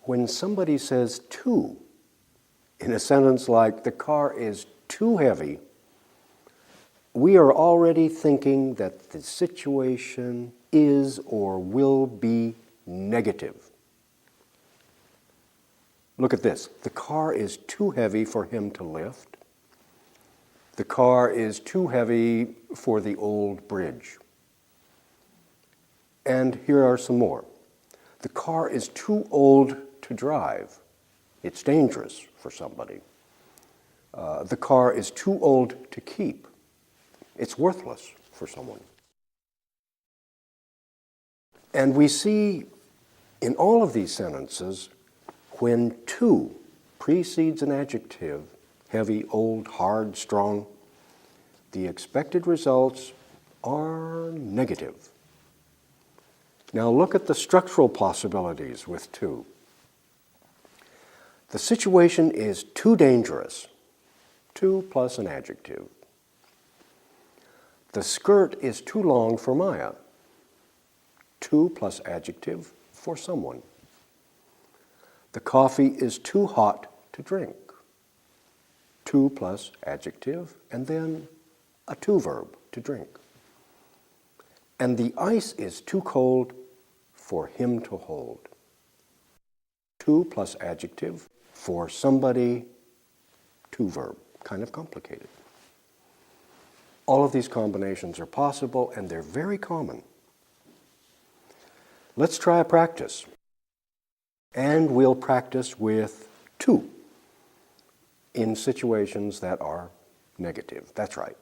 When somebody says too, in a sentence like, the car is too heavy, we are already thinking that the situation is or will be negative. Look at this. The car is too heavy for him to lift. The car is too heavy for the old bridge. And here are some more. The car is too old to drive. It's dangerous for somebody. The car is too old to keep. It's worthless for someone. And we see in all of these sentences, when to precedes an adjective, heavy, old, hard, strong, the expected results are negative. Now look at the structural possibilities with to. The situation is too dangerous. To plus an adjective. The skirt is too long for Maya. To plus adjective for someone. The coffee is too hot to drink. To plus adjective, and then a to verb, to drink. And the ice is too cold for him to hold. To plus adjective for somebody, to verb. Kind of complicated. All of these combinations are possible, and they're very common. Let's try a practice. And we'll practice with to in situations that are negative. That's right.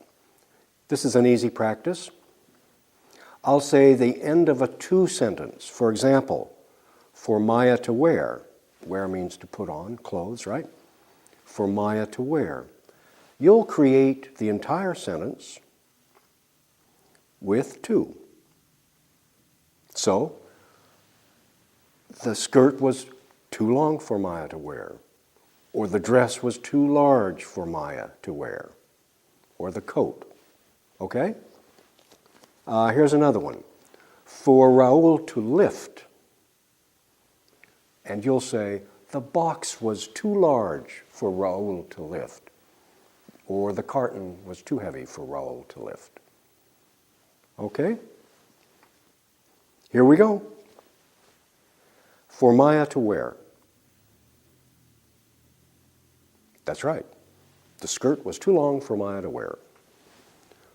This is an easy practice. I'll say the end of a to sentence. For example, for Maya to wear. Wear means to put on, clothes, right? For Maya to wear. You'll create the entire sentence with to. So, the skirt was too long for Maya to wear, or the dress was too large for Maya to wear, or the coat. Okay? Here's another one. For Raul to lift. And you'll say, the box was too large for Raul to lift. Or the carton was too heavy for Raul to lift. Okay? Here we go. For Maya to wear. That's right. The skirt was too long for Maya to wear.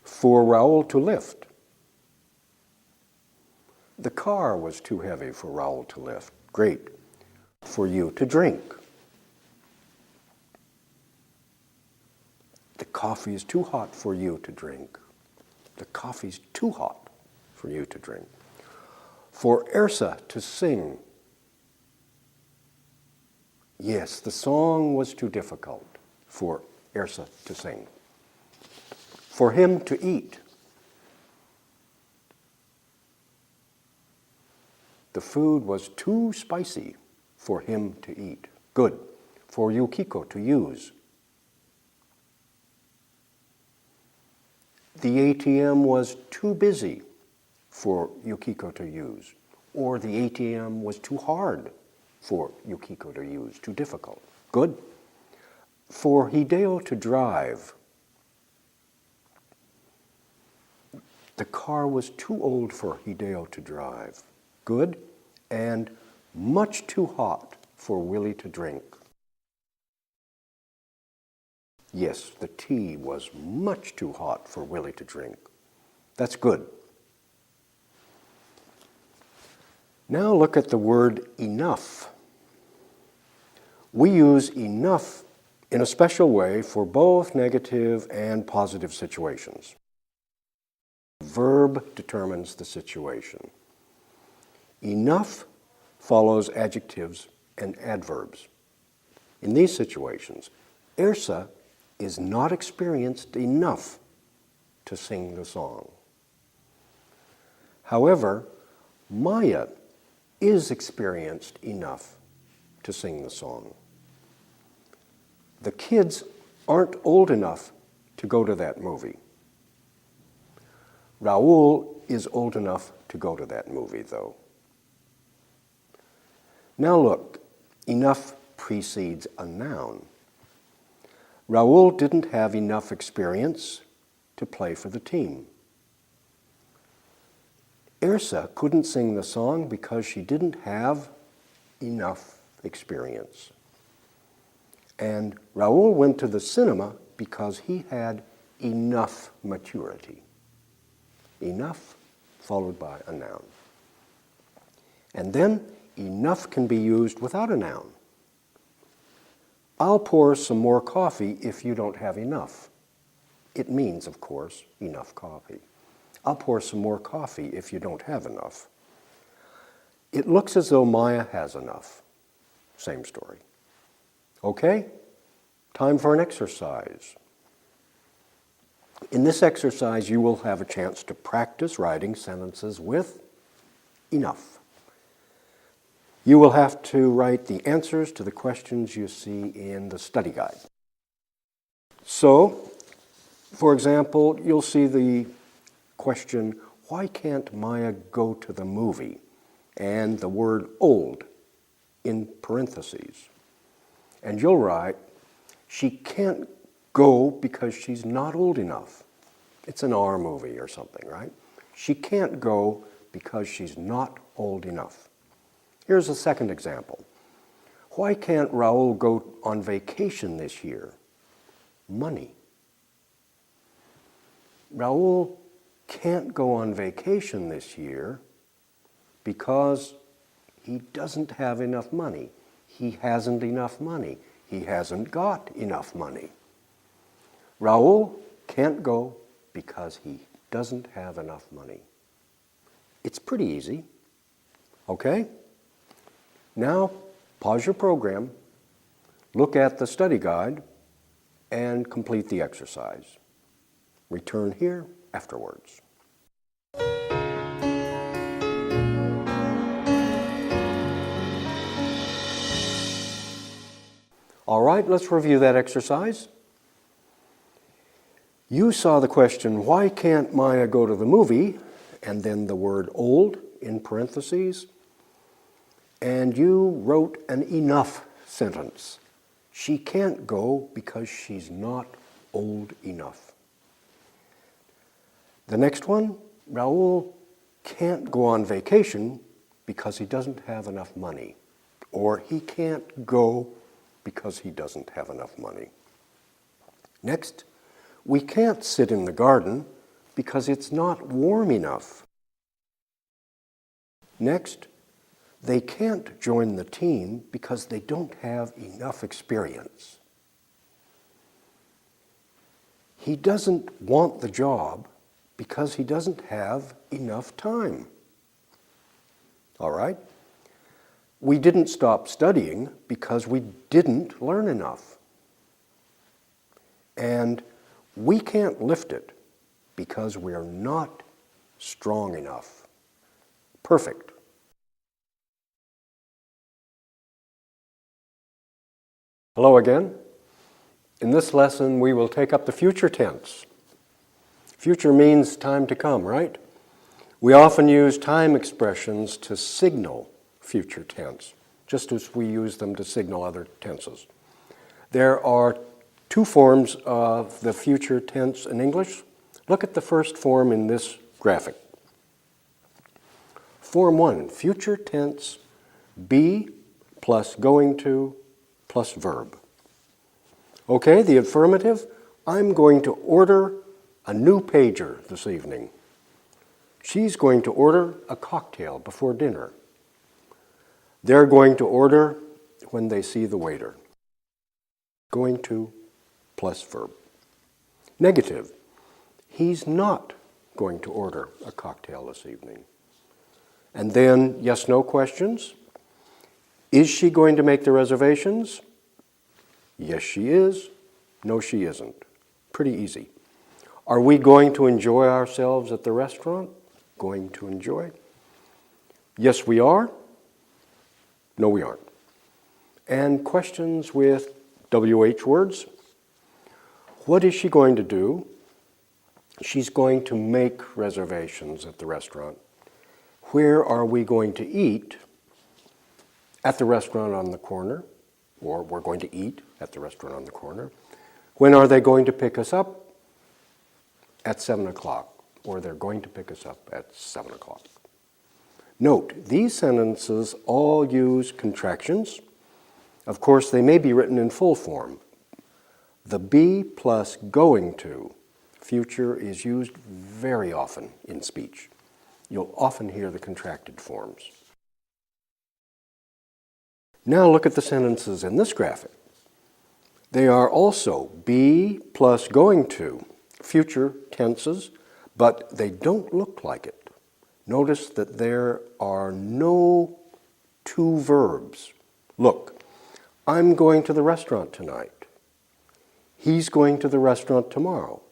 For Raul to lift. The car was too heavy for Raul to lift. Great. For you to drink. The coffee is too hot for you to drink. The coffee's too hot for you to drink. For Ersa to sing. Yes, the song was too difficult for Ersa to sing. For him to eat. The food was too spicy for him to eat. Good. For Yukiko to use. The ATM was too busy for Yukiko to use. or the ATM was too hard for Yukiko to use, too difficult. Good. For Hideo to drive, the car was too old for Hideo to drive. Good. And much too hot for Willie to drink. Yes, the tea was much too hot for Willie to drink. That's good. Now look at the word enough. We use enough in a special way for both negative and positive situations. The verb determines the situation. Enough follows adjectives and adverbs. In these situations, Ersa is not experienced enough to sing the song. However, Maya is experienced enough to sing the song. The kids aren't old enough to go to that movie. Raul is old enough to go to that movie, though. Now look, enough precedes a noun. Raul didn't have enough experience to play for the team. Ersa couldn't sing the song because she didn't have enough experience. And Raul went to the cinema because he had enough maturity. Enough followed by a noun. And then enough can be used without a noun. I'll pour some more coffee if you don't have enough. It means, of course, enough coffee. I'll pour some more coffee if you don't have enough. It looks as though Maya has enough. Same story. Okay, time for an exercise. In this exercise, you will have a chance to practice writing sentences with enough. You will have to write the answers to the questions you see in the study guide. So, for example, you'll see the question, why can't Maya go to the movie? And the word old in parentheses. And you'll write, she can't go because she's not old enough. It's an R movie or something, right? She can't go because she's not old enough. Here's a second example. Why can't Raul go on vacation this year? Money. Raul can't go on vacation this year because he doesn't have enough money. He hasn't enough money. He hasn't got enough money. Raul can't go because he doesn't have enough money. It's pretty easy. Okay? Now, pause your program, look at the study guide, and complete the exercise. Return here afterwards. All right, let's review that exercise. You saw the question, why can't Maya go to the movie? And then the word old in parentheses. And you wrote an enough sentence. She can't go because she's not old enough. The next one, Raul can't go on vacation because he doesn't have enough money. Or he can't go because he doesn't have enough money. Next, we can't sit in the garden because it's not warm enough. Next, they can't join the team because they don't have enough experience. He doesn't want the job because he doesn't have enough time. All right? We didn't stop studying because we didn't learn enough. And we can't lift it because we're not strong enough. Perfect. Hello again. In this lesson, we will take up the future tense. Future means time to come, right? We often use time expressions to signal future tense, just as we use them to signal other tenses. There are two forms of the future tense in English. Look at the first form in this graphic. Form 1, future tense, be plus going to plus verb. Okay, the affirmative, I'm going to order a new pager this evening. She's going to order a cocktail before dinner. They're going to order when they see the waiter. Going to plus verb. Negative, he's not going to order a cocktail this evening. And then yes/no questions. Is she going to make the reservations? Yes, she is. No, she isn't. Pretty easy. Are we going to enjoy ourselves at the restaurant? Going to enjoy? Yes, we are. No, we aren't. And questions with WH words. What is she going to do? She's going to make reservations at the restaurant. Where are we going to eat? At the restaurant on the corner, or we're going to eat at the restaurant on the corner. When are they going to pick us up? At 7 o'clock, or they're going to pick us up at 7 o'clock. Note, these sentences all use contractions. Of course, they may be written in full form. The be plus going to, future, is used very often in speech. You'll often hear the contracted forms. Now look at the sentences in this graphic. They are also be plus going to, future tenses, but they don't look like it. Notice that there are no two verbs. Look, I'm going to the restaurant tonight. He's going to the restaurant tomorrow.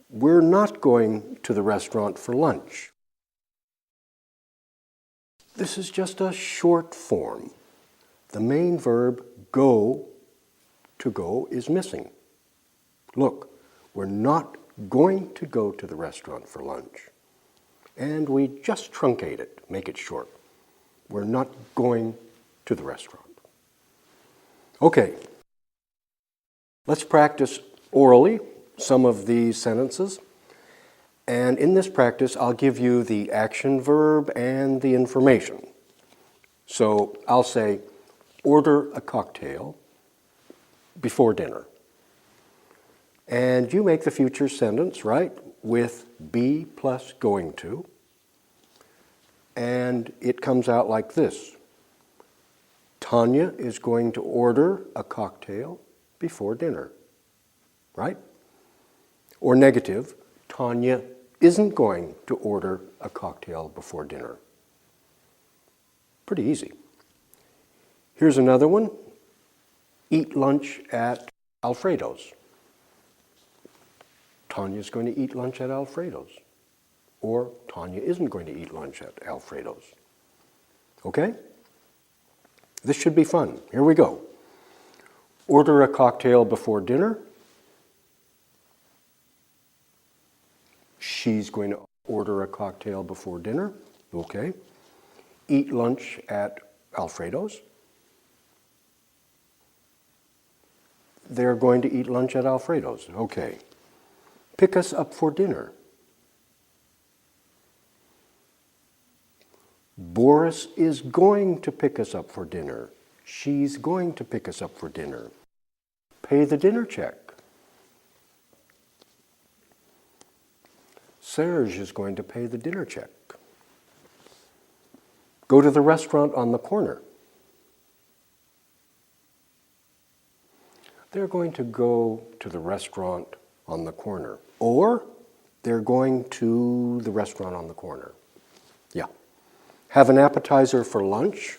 We're not going to the restaurant for lunch. This is just a short form. The main verb go, to go, is missing. Look, we're not going to go to the restaurant for lunch. And we just truncate it, make it short. We're not going to the restaurant. Okay, let's practice orally some of these sentences. And in this practice, I'll give you the action verb and the information. So I'll say, order a cocktail before dinner. And you make the future sentence, right, with be plus going to. And it comes out like this. Tanya is going to order a cocktail before dinner, right? Or negative, Tanya isn't going to order a cocktail before dinner. Pretty easy. Here's another one. Eat lunch at Alfredo's. Tanya's going to eat lunch at Alfredo's. Or Tanya isn't going to eat lunch at Alfredo's. Okay? This should be fun. Here we go. Order a cocktail before dinner. She's going to order a cocktail before dinner. Okay. Eat lunch at Alfredo's. They're going to eat lunch at Alfredo's. Okay. Pick us up for dinner. Boris is going to pick us up for dinner. She's going to pick us up for dinner. Pay the dinner check. Serge is going to pay the dinner check. Go to the restaurant on the corner. They're going to go to the restaurant on the corner. Or they're going to the restaurant on the corner. Yeah. Have an appetizer for lunch.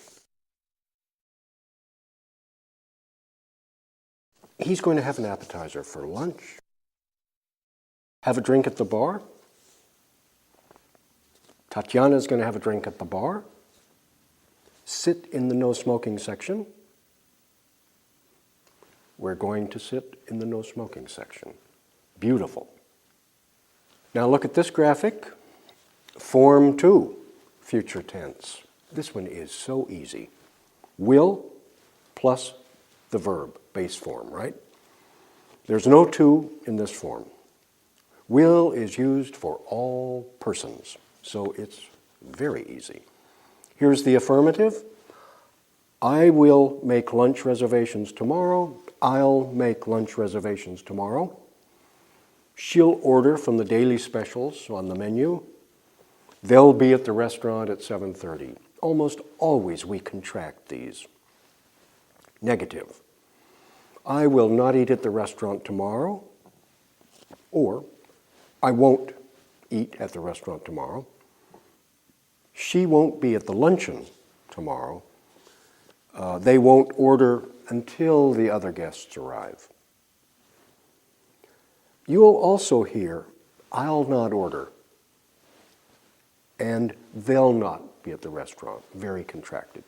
He's going to have an appetizer for lunch. Have a drink at the bar. Tatiana's going to have a drink at the bar. Sit in the no smoking section. We're going to sit in the no smoking section. Beautiful. Now look at this graphic. Form 2, future tense. This one is so easy. Will plus the verb, base form, right? There's no to in this form. Will is used for all persons, so it's very easy. Here's the affirmative. I will make lunch reservations tomorrow. I'll make lunch reservations tomorrow. She'll order from the daily specials on the menu. They'll be at the restaurant at 7:30. Almost always we contract these. Negative. I will not eat at the restaurant tomorrow, or I won't eat at the restaurant tomorrow. She won't be at the luncheon tomorrow. They won't order until the other guests arrive. You will also hear, I'll not order, and they'll not be at the restaurant. Very contracted.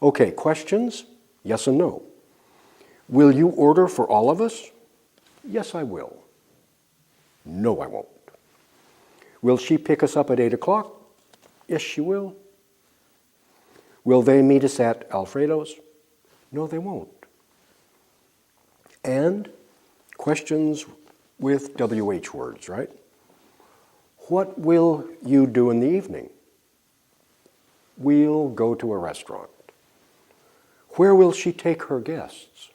Okay, questions? Yes and no. Will you order for all of us? Yes, I will. No, I won't. Will she pick us up at 8 o'clock? Yes, she will. Will they meet us at Alfredo's? No, they won't. And questions with WH words, right? What will you do in the evening? We'll go to a restaurant. Where will she take her guests?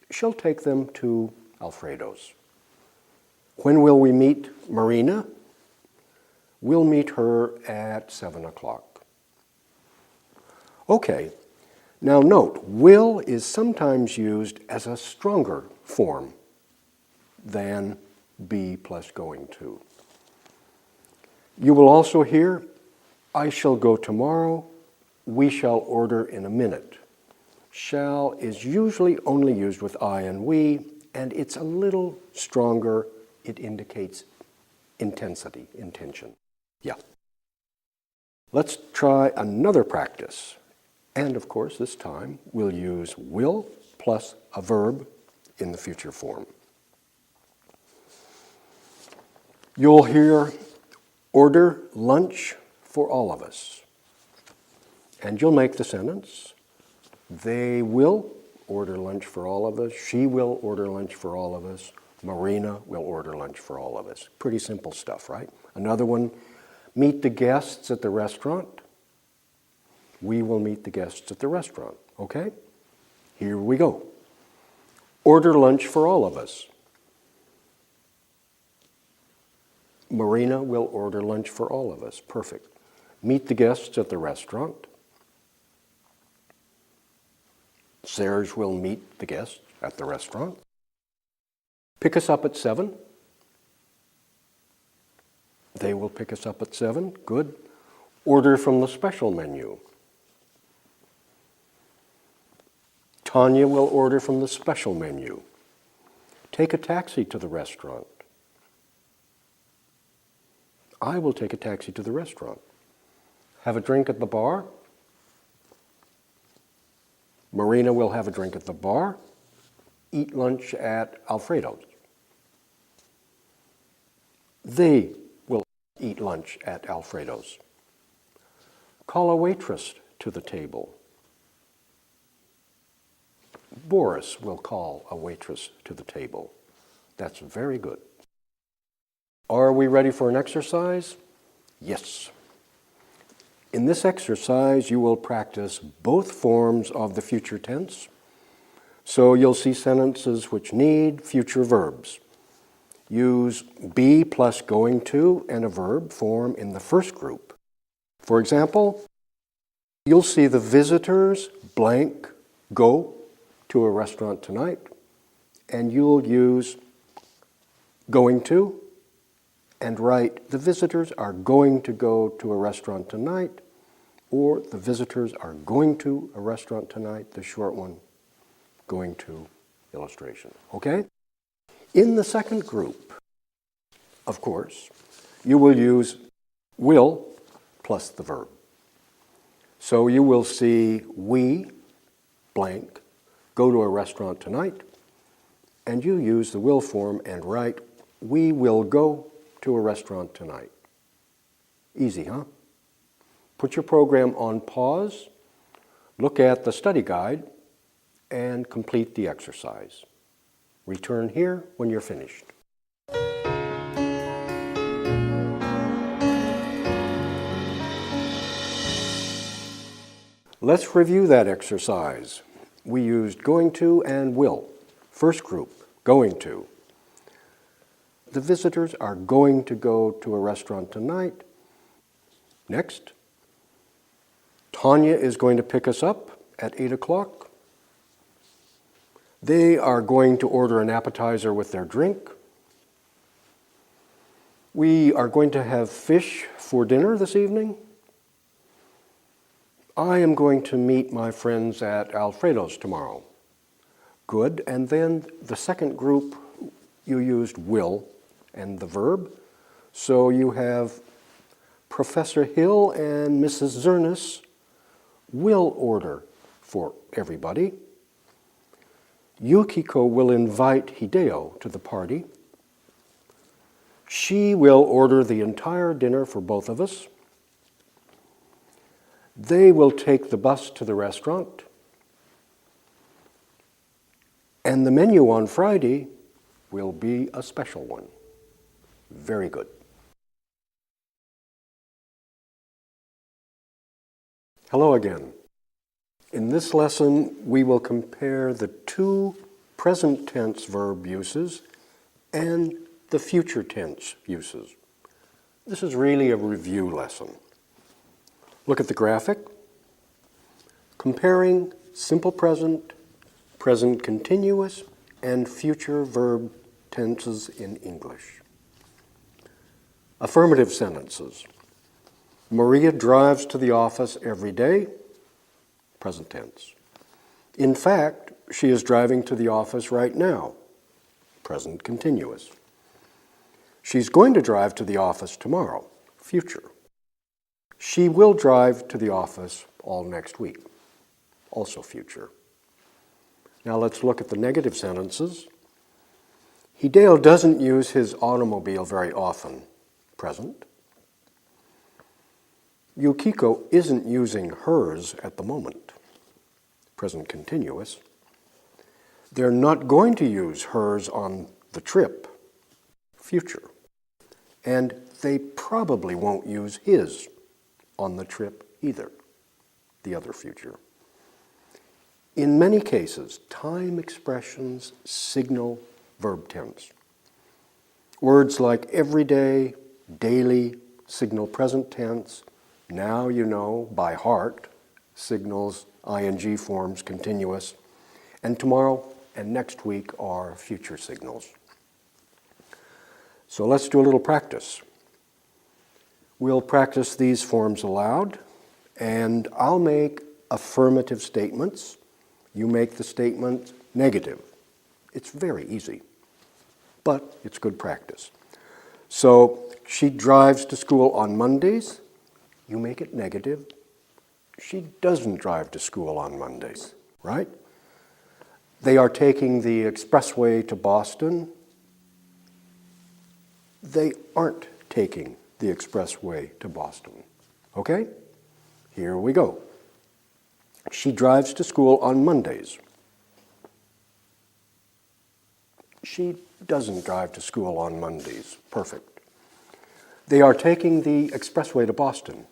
She'll take them to Alfredo's. When will we meet Marina? We'll meet her at 7 o'clock. Okay, now note, will is sometimes used as a stronger form than be plus going to. You will also hear, I shall go tomorrow, we shall order in a minute. Shall is usually only used with I and we, and it's a little stronger. It indicates intensity, intention. Yeah. Let's try another practice. And of course, this time we'll use will plus a verb in the future form. You'll hear, order lunch for all of us. And you'll make the sentence, they will order lunch for all of us. She will order lunch for all of us. Marina will order lunch for all of us. Pretty simple stuff, right? Another one, meet the guests at the restaurant. We will meet the guests at the restaurant, okay? Here we go. Order lunch for all of us. Marina will order lunch for all of us. Perfect. Meet the guests at the restaurant. Serge will meet the guests at the restaurant. Pick us up at 7. They will pick us up at 7. Good. Order from the special menu. Tanya will order from the special menu. Take a taxi to the restaurant. I will take a taxi to the restaurant. Have a drink at the bar. Marina will have a drink at the bar. Eat lunch at Alfredo's. They will eat lunch at Alfredo's. Call a waitress to the table. Boris will call a waitress to the table. That's very good. Are we ready for an exercise? Yes. In this exercise, you will practice both forms of the future tense. So you'll see sentences which need future verbs. Use be plus going to and a verb form in the first group. For example, you'll see the visitors blank go to a restaurant tonight, and you'll use going to and write the visitors are going to go to a restaurant tonight, or the visitors are going to a restaurant tonight, the short one, going to illustration. Okay? In the second group, of course, you will use will plus the verb. So you will see we blank go to a restaurant tonight, and you use the will form and write we will go to a restaurant tonight. Easy, huh? Put your program on pause, look at the study guide, and complete the exercise. Return here when you're finished. Let's review that exercise. We used going to and will. First group, going to. The visitors are going to go to a restaurant tonight. Next, Tanya is going to pick us up at 8 o'clock. They are going to order an appetizer with their drink. We are going to have fish for dinner this evening. I am going to meet my friends at Alfredo's tomorrow. Good. And then the second group, you used will and the verb. So you have Professor Hill and Mrs. Zernis will order for everybody. Yukiko will invite Hideo to the party. She will order the entire dinner for both of us. They will take the bus to the restaurant. And the menu on Friday will be a special one. Very good. Hello again. In this lesson, we will compare the two present tense verb uses and the future tense uses. This is really a review lesson. Look at the graphic. Comparing simple present, present continuous, and future verb tenses in English. Affirmative sentences. Maria drives to the office every day, present tense. In fact, she is driving to the office right now, present continuous. She's going to drive to the office tomorrow, future. She will drive to the office all next week, also future. Now let's look at the negative sentences. Hideo doesn't use his automobile very often, present. Yukiko isn't using hers at the moment, present continuous. They're not going to use hers on the trip, future. And they probably won't use his on the trip either, the other future. In many cases, time expressions signal verb tense. Words like everyday, daily signal present tense. Now you know, by heart, signals ing forms continuous. And tomorrow and next week are future signals. So let's do a little practice. We'll practice these forms aloud, and I'll make affirmative statements. You make the statement negative. It's very easy, but it's good practice. So she drives to school on Mondays. You make it negative. She doesn't drive to school on Mondays, right? They are taking the expressway to Boston. They aren't taking the expressway to Boston. Okay? Here we go. She drives to school on Mondays. She doesn't drive to school on Mondays. Perfect. They are taking the expressway to Boston.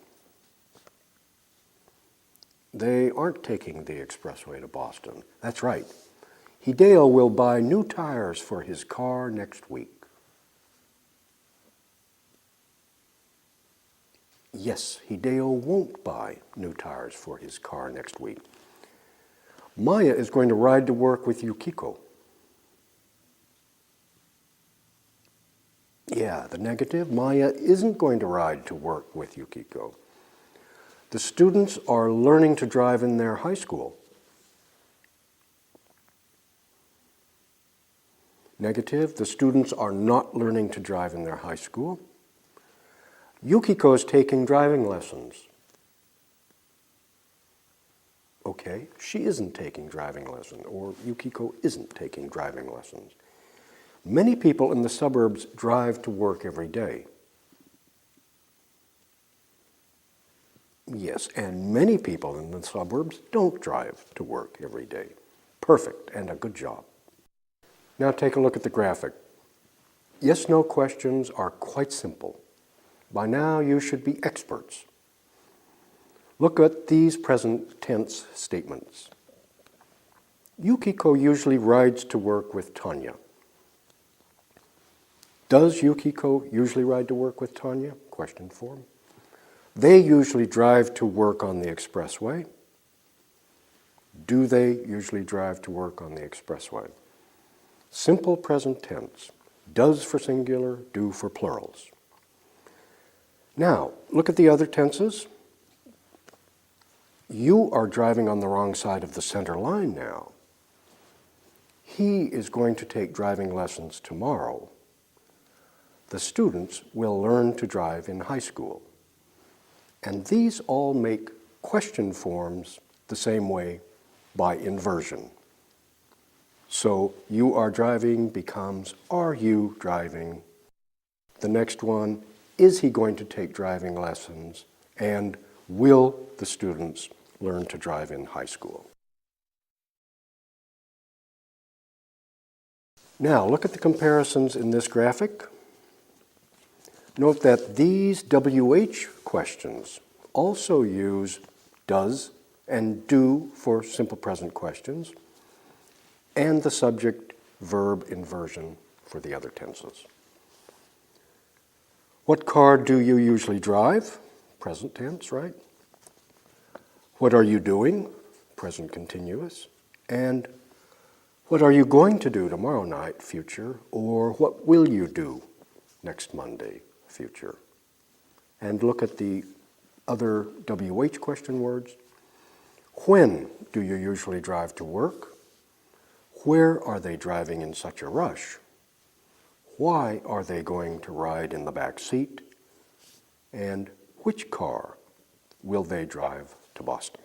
They aren't taking the expressway to Boston. That's right. Hideo will buy new tires for his car next week. Yes, Hideo won't buy new tires for his car next week. Maya is going to ride to work with Yukiko. Yeah, the negative, Maya isn't going to ride to work with Yukiko. The students are learning to drive in their high school. Negative, the students are not learning to drive in their high school. Yukiko is taking driving lessons. Okay, she isn't taking driving lessons, or Yukiko isn't taking driving lessons. Many people in the suburbs drive to work every day. Yes, and many people in the suburbs don't drive to work every day. Perfect, and a good job. Now take a look at the graphic. Yes/no questions are quite simple. By now you should be experts. Look at these present tense statements. Yukiko usually rides to work with Tanya. Does Yukiko usually ride to work with Tanya? Question form. They usually drive to work on the expressway. Do they usually drive to work on the expressway? Simple present tense. Does for singular, do for plurals. Now, look at the other tenses. You are driving on the wrong side of the center line now. He is going to take driving lessons tomorrow. The students will learn to drive in high school. And these all make question forms the same way by inversion. So you are driving becomes are you driving? The next one, is he going to take driving lessons? And will the students learn to drive in high school? Now look at the comparisons in this graphic. Note that these WH questions also use does and do for simple present questions, and the subject verb inversion for the other tenses. What car do you usually drive? Present tense, right? What are you doing? Present continuous. And what are you going to do tomorrow night? Future. Or what will you do next Monday? Future. And look at the other WH question words. When do you usually drive to work? Where are they driving in such a rush? Why are they going to ride in the back seat? And which car will they drive to Boston?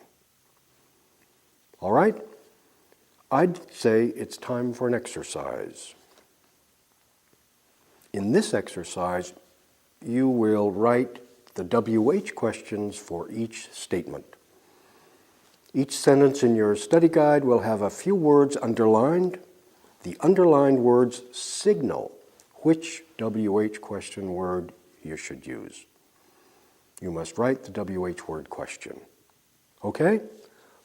All right, I'd say it's time for an exercise. In this exercise, you will write the WH questions for each statement. Each sentence in your study guide will have a few words underlined. The underlined words signal which WH question word you should use. You must write the WH word question. Okay?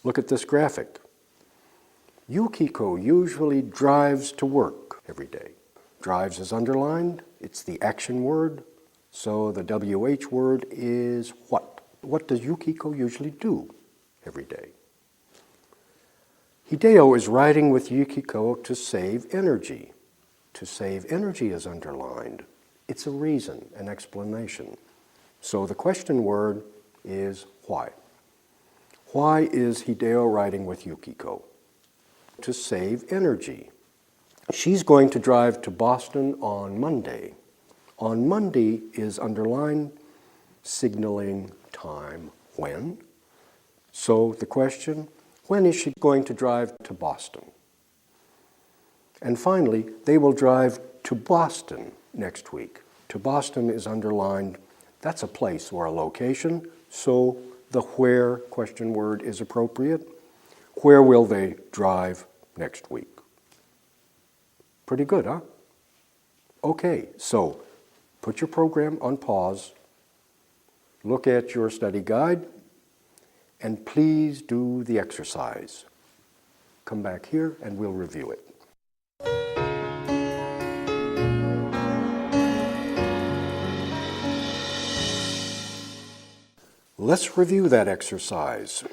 Look at this graphic. Yukiko usually drives to work every day. Drives is underlined. It's the action word. So the WH word is what? What does Yukiko usually do every day? Hideo is riding with Yukiko to save energy. To save energy is underlined. It's a reason, an explanation. So the question word is why. Why is Hideo riding with Yukiko? To save energy. She's going to drive to Boston on Monday. On Monday is underlined, signaling time when. So the question, when is she going to drive to Boston? And finally, they will drive to Boston next week. To Boston is underlined. That's a place or a location, so the where question word is appropriate. Where will they drive next week? Pretty good, huh? Okay, so put your program on pause, look at your study guide, and please do the exercise. Come back here and we'll review it. Let's review that exercise.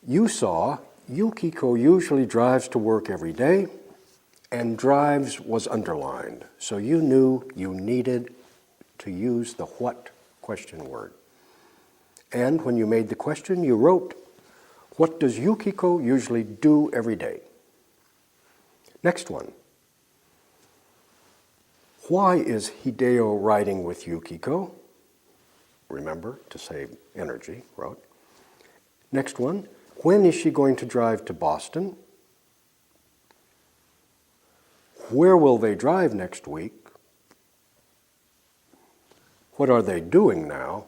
You saw Yukiko usually drives to work every day, and drives was underlined. So you knew you needed to use the what question word. And when you made the question, you wrote, what does Yukiko usually do every day? Next one. Why is Hideo riding with Yukiko? Remember, to save energy, wrote. Next one. When is she going to drive to Boston? Where will they drive next week? What are they doing now?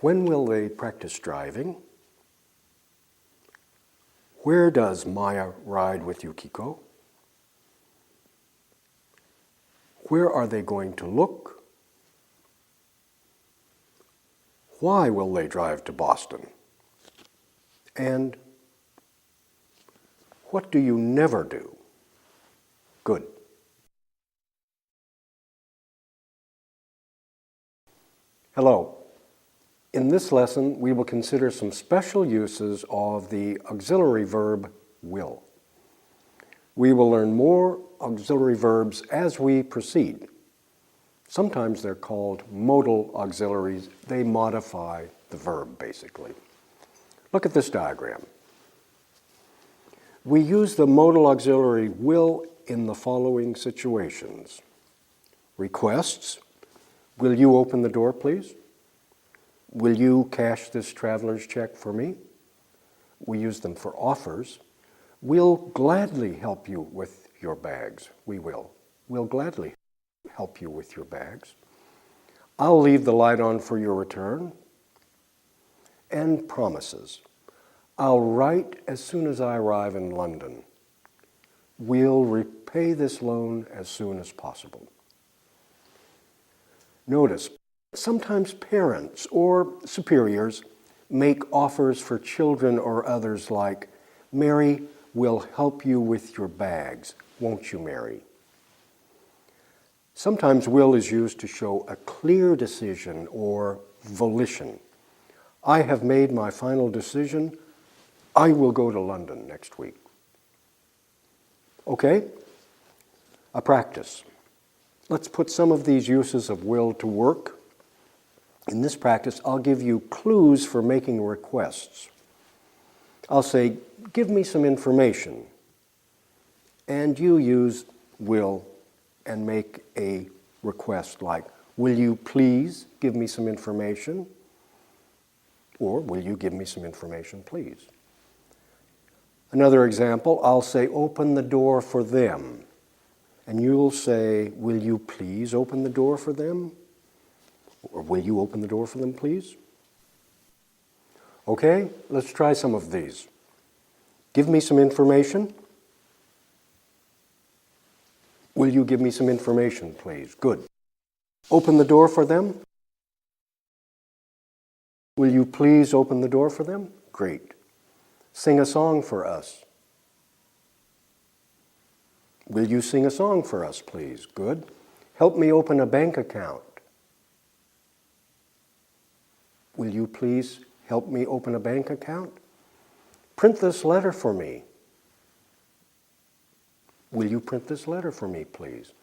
When will they practice driving? Where does Maya ride with Yukiko? Where are they going to look? Why will they drive to Boston? And what do you never do? Good. Hello. In this lesson, we will consider some special uses of the auxiliary verb will. We will learn more auxiliary verbs as we proceed. Sometimes they're called modal auxiliaries. They modify the verb, basically. Look at this diagram. We use the modal auxiliary will in the following situations. Requests. Will you open the door, please? Will you cash this traveler's check for me? We use them for offers. We'll gladly help you with your bags. We will. We'll gladly help you with your bags. I'll leave the light on for your return. And promises. I'll write as soon as I arrive in London. We'll repay this loan as soon as possible. Notice, sometimes parents or superiors make offers for children or others like, Mary will help you with your bags, won't you, Mary? Sometimes will is used to show a clear decision or volition. I have made my final decision. I will go to London next week. Okay? A practice. Let's put some of these uses of will to work. In this practice, I'll give you clues for making requests. I'll say, give me some information. And you use will and make a request like, will you please give me some information? Or will you give me some information, please? Another example, I'll say, open the door for them. And you'll say, will you please open the door for them? Or will you open the door for them, please? Okay, let's try some of these. Give me some information. Will you give me some information, please? Good. Open the door for them. Will you please open the door for them? Great. Sing a song for us. Will you sing a song for us, please? Good. Help me open a bank account. Will you please help me open a bank account? Print this letter for me. Will you print this letter for me, please?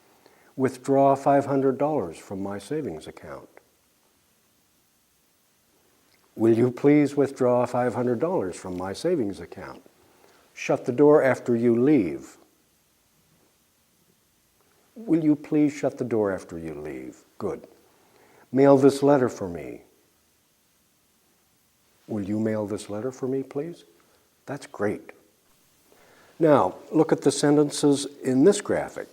Withdraw $500 from my savings account. Will you please withdraw $500 from my savings account? Shut the door after you leave. Will you please shut the door after you leave? Good. Mail this letter for me. Will you mail this letter for me, please? That's great. Now, look at the sentences in this graphic.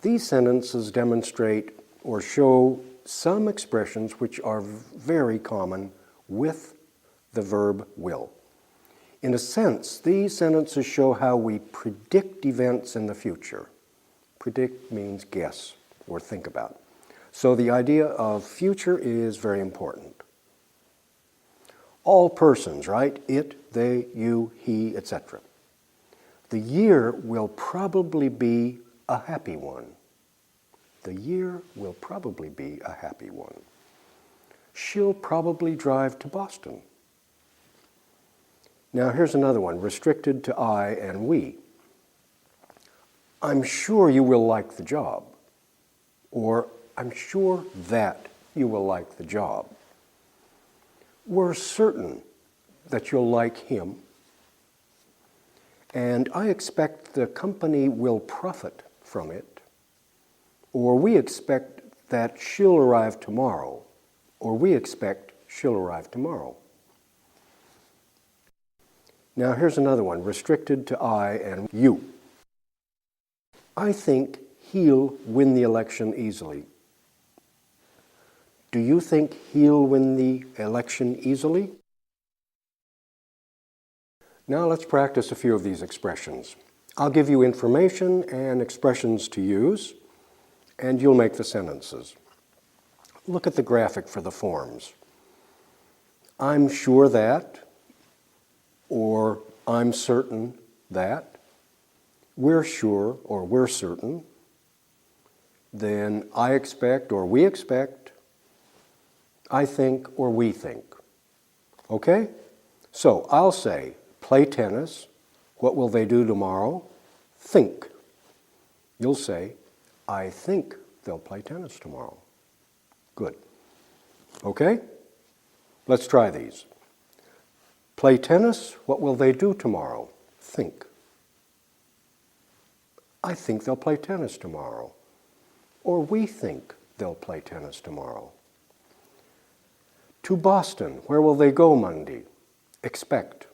These sentences demonstrate or show some expressions which are very common with the verb will. In a sense, these sentences show how we predict events in the future. Predict means guess or think about. So the idea of future is very important. All persons, right? It, they, you, he, etc. The year will probably be a happy one. The year will probably be a happy one. She'll probably drive to Boston. Now here's another one, restricted to I and we. I'm sure you will like the job. Or I'm sure that you will like the job. We're certain that you'll like him. And I expect the company will profit from it. Or we expect that she'll arrive tomorrow. Or we expect she'll arrive tomorrow. Now here's another one, restricted to I and you. I think he'll win the election easily. Do you think he'll win the election easily? Now let's practice a few of these expressions. I'll give you information and expressions to use, and you'll make the sentences. Look at the graphic for the forms. I'm sure that, or I'm certain that, we're sure or we're certain, then I expect or we expect, I think or we think. Okay? So I'll say, play tennis. What will they do tomorrow? Think. You'll say, I think they'll play tennis tomorrow. Good. Okay? Let's try these. Play tennis. What will they do tomorrow? Think. I think they'll play tennis tomorrow. Or we think they'll play tennis tomorrow. To Boston. Where will they go Monday? Expect.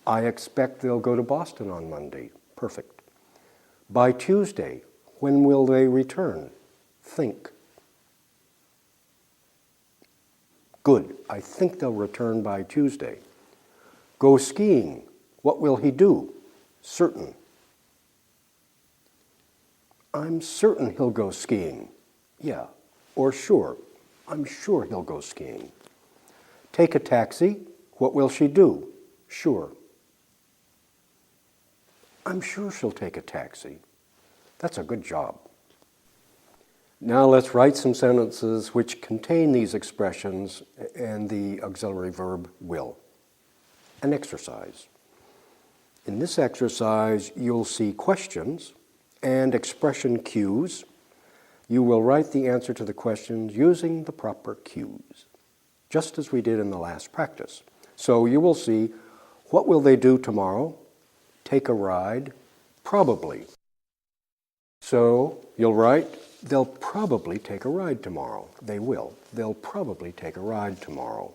I expect they'll go to Boston on Monday. Perfect. By Tuesday. When will they return? Think. Good. I think they'll return by Tuesday. Go skiing. What will he do? Certain. I'm certain he'll go skiing. Yeah. Or sure. I'm sure he'll go skiing. Take a taxi. What will she do? Sure. I'm sure she'll take a taxi. That's a good job. Now let's write some sentences which contain these expressions and the auxiliary verb will. An exercise. In this exercise, you'll see questions and expression cues. You will write the answer to the questions using the proper cues, just as we did in the last practice. So you will see, what will they do tomorrow? Take a ride, probably. So you'll write, they'll probably take a ride tomorrow. They will. They'll probably take a ride tomorrow.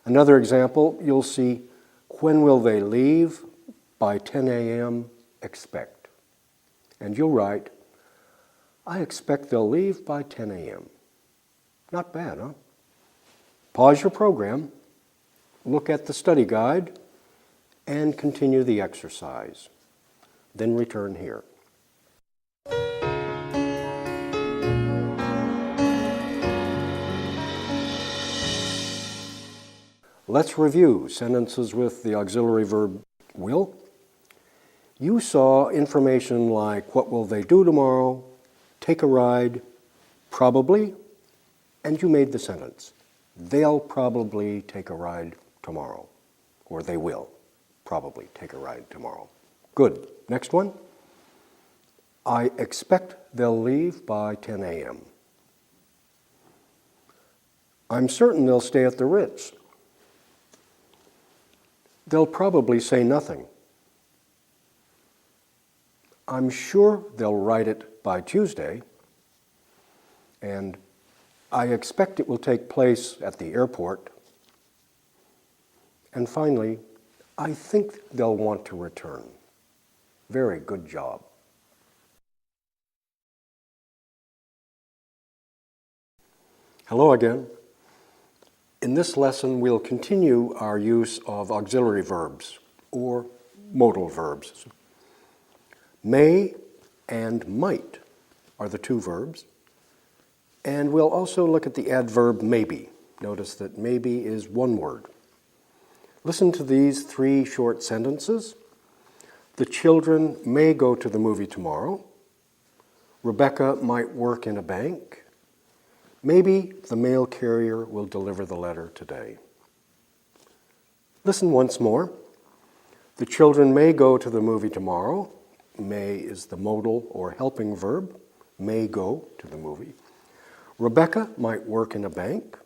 Another example, you'll see, when will they leave? By 10 a.m., expect. And you'll write, I expect they'll leave by 10 a.m. Not bad, huh? Pause your program, look at the study guide, and continue the exercise. Then return here. Let's review sentences with the auxiliary verb will. You saw information like, what will they do tomorrow? Take a ride, probably, and you made the sentence. They'll probably take a ride tomorrow, or they will probably take a ride tomorrow. Good. Next one. I expect they'll leave by 10 a.m. I'm certain they'll stay at the Ritz. They'll probably say nothing. I'm sure they'll write it by Tuesday, and I expect it will take place at the airport. And finally, I think they'll want to return. Very good job. Hello again. In this lesson, we'll continue our use of auxiliary verbs, or modal verbs. May and might are the two verbs, and we'll also look at the adverb maybe. Notice that maybe is one word. Listen to these three short sentences. The children may go to the movie tomorrow. Rebecca might work in a bank. Maybe the mail carrier will deliver the letter today. Listen once more. The children may go to the movie tomorrow. May is the modal or helping verb. May go to the movie. Rebecca might work in a bank.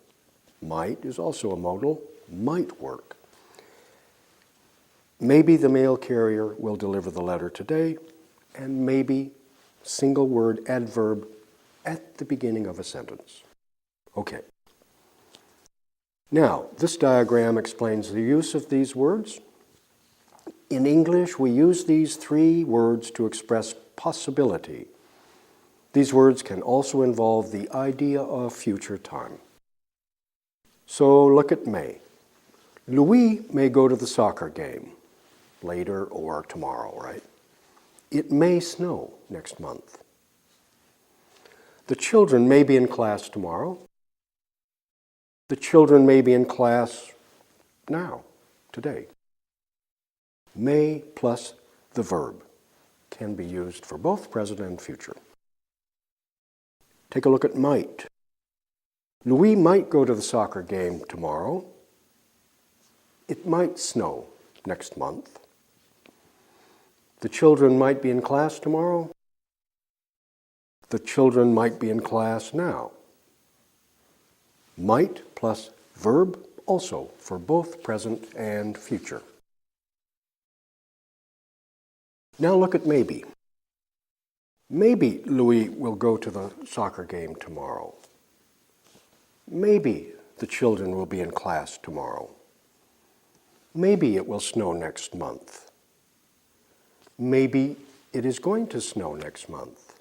Might is also a modal. Might work. Maybe the mail carrier will deliver the letter today. And maybe, single word adverb at the beginning of a sentence. Okay. Now, this diagram explains the use of these words. In English, we use these three words to express possibility. These words can also involve the idea of future time. So look at may. Louis may go to the soccer game later or tomorrow, right? It may snow next month. The children may be in class tomorrow. The children may be in class now, today. May plus the verb can be used for both present and future. Take a look at might. Louis might go to the soccer game tomorrow. It might snow next month. The children might be in class tomorrow. The children might be in class now. Might plus verb also for both present and future. Now look at maybe. Maybe Louis will go to the soccer game tomorrow. Maybe the children will be in class tomorrow. Maybe it will snow next month. Maybe it is going to snow next month.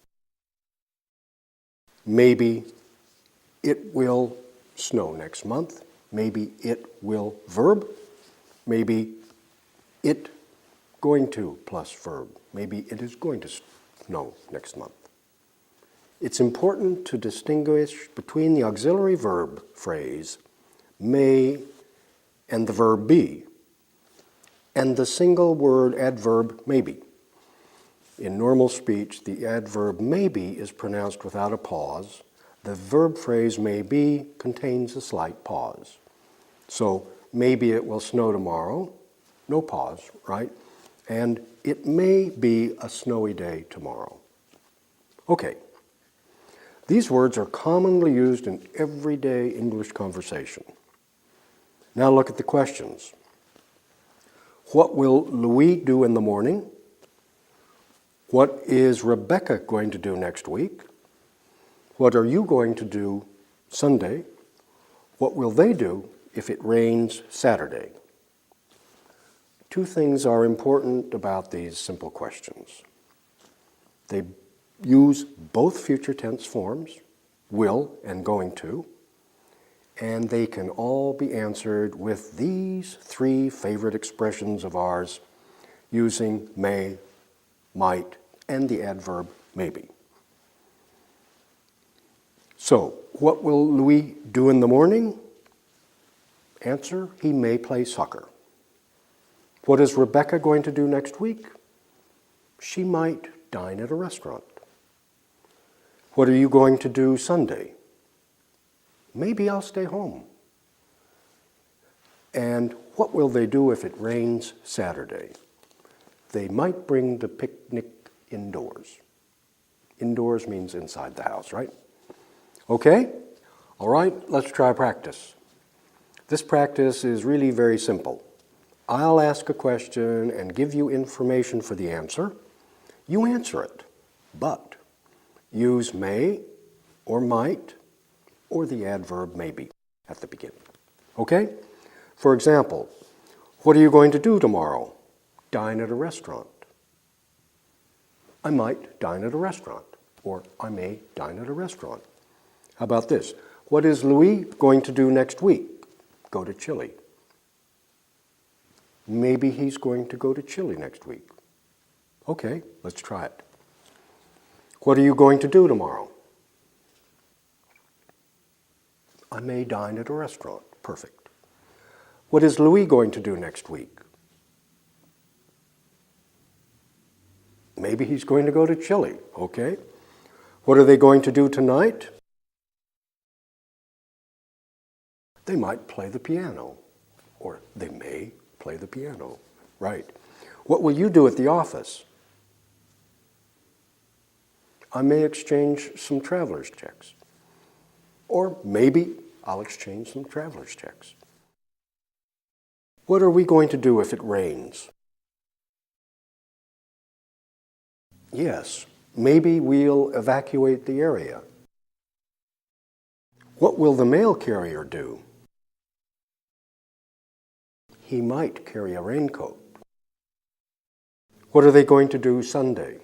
Maybe it will snow next month. Maybe it will verb. Maybe it going to plus verb. Maybe it is going to snow next month. It's important to distinguish between the auxiliary verb phrase may and the verb be and the single word adverb maybe. In normal speech, the adverb maybe is pronounced without a pause. The verb phrase may be contains a slight pause. So maybe it will snow tomorrow, no pause, right? And it may be a snowy day tomorrow. Okay, these words are commonly used in everyday English conversation. Now look at the questions. What will Louis do in the morning? What is Rebecca going to do next week? What are you going to do Sunday? What will they do if it rains Saturday? Two things are important about these simple questions. They use both future tense forms, will and going to, and they can all be answered with these three favorite expressions of ours using may, might, and the adverb maybe. So, what will Louis do in the morning? Answer, he may play soccer. What is Rebecca going to do next week? She might dine at a restaurant. What are you going to do Sunday? Maybe I'll stay home. And what will they do if it rains Saturday? They might bring the picnic indoors. Indoors means inside the house, right? Okay? All right, let's try practice. This practice is really very simple. I'll ask a question and give you information for the answer. You answer it, but use may or might or the adverb maybe at the beginning. Okay? For example, what are you going to do tomorrow? Dine at a restaurant. I might dine at a restaurant, or I may dine at a restaurant. How about this? What is Louis going to do next week? Go to Chile. Maybe he's going to go to Chile next week. Okay, let's try it. What are you going to do tomorrow? I may dine at a restaurant. Perfect. What is Louis going to do next week? Maybe he's going to go to Chile. Okay. What are they going to do tonight? They might play the piano, or they may play the piano. Right. What will you do at the office? I may exchange some traveler's checks. Or maybe I'll exchange some traveler's checks. What are we going to do if it rains? Yes, maybe we'll evacuate the area. What will the mail carrier do? He might carry a raincoat. What are they going to do Sunday?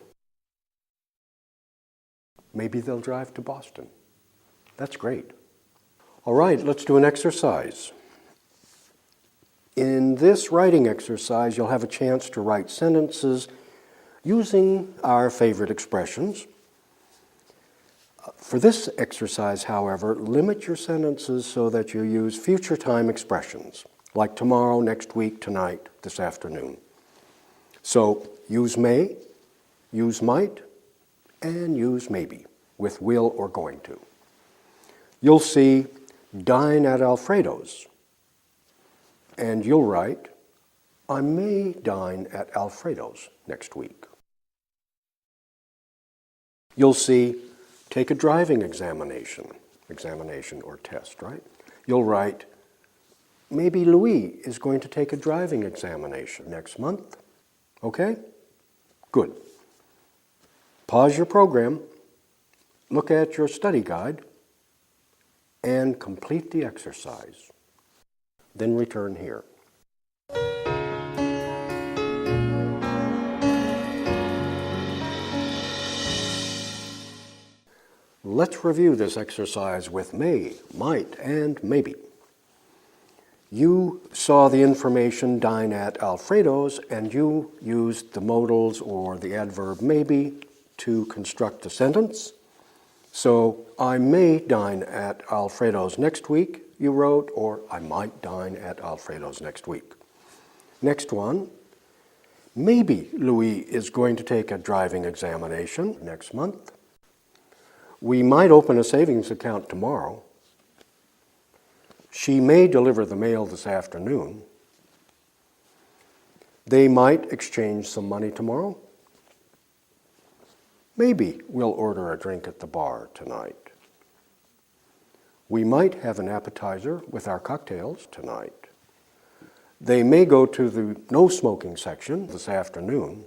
Maybe they'll drive to Boston. That's great. All right, let's do an exercise. In this writing exercise, you'll have a chance to write sentences using our favorite expressions. For this exercise, however, limit your sentences so that you use future time expressions, like tomorrow, next week, tonight, this afternoon. So use may, use might, and use maybe with will or going to. You'll see dine at Alfredo's, and you'll write, I may dine at Alfredo's next week. You'll see take a driving examination or test, right? You'll write, maybe Louis is going to take a driving examination next month. Okay? Good. Pause your program, look at your study guide, and complete the exercise. Then return here. Let's review this exercise with may, might, and maybe. You saw the information dine at Alfredo's, and you used the modals or the adverb maybe to construct the sentence. So, I may dine at Alfredo's next week, you wrote, or I might dine at Alfredo's next week. Next one, maybe Louis is going to take a driving examination next month. We might open a savings account tomorrow. She may deliver the mail this afternoon. They might exchange some money tomorrow. Maybe we'll order a drink at the bar tonight. We might have an appetizer with our cocktails tonight. They may go to the no smoking section this afternoon.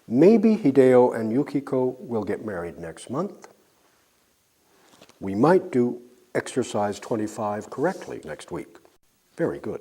Maybe Hideo and Yukiko will get married next month. We might do exercise 25 correctly next week. Very good.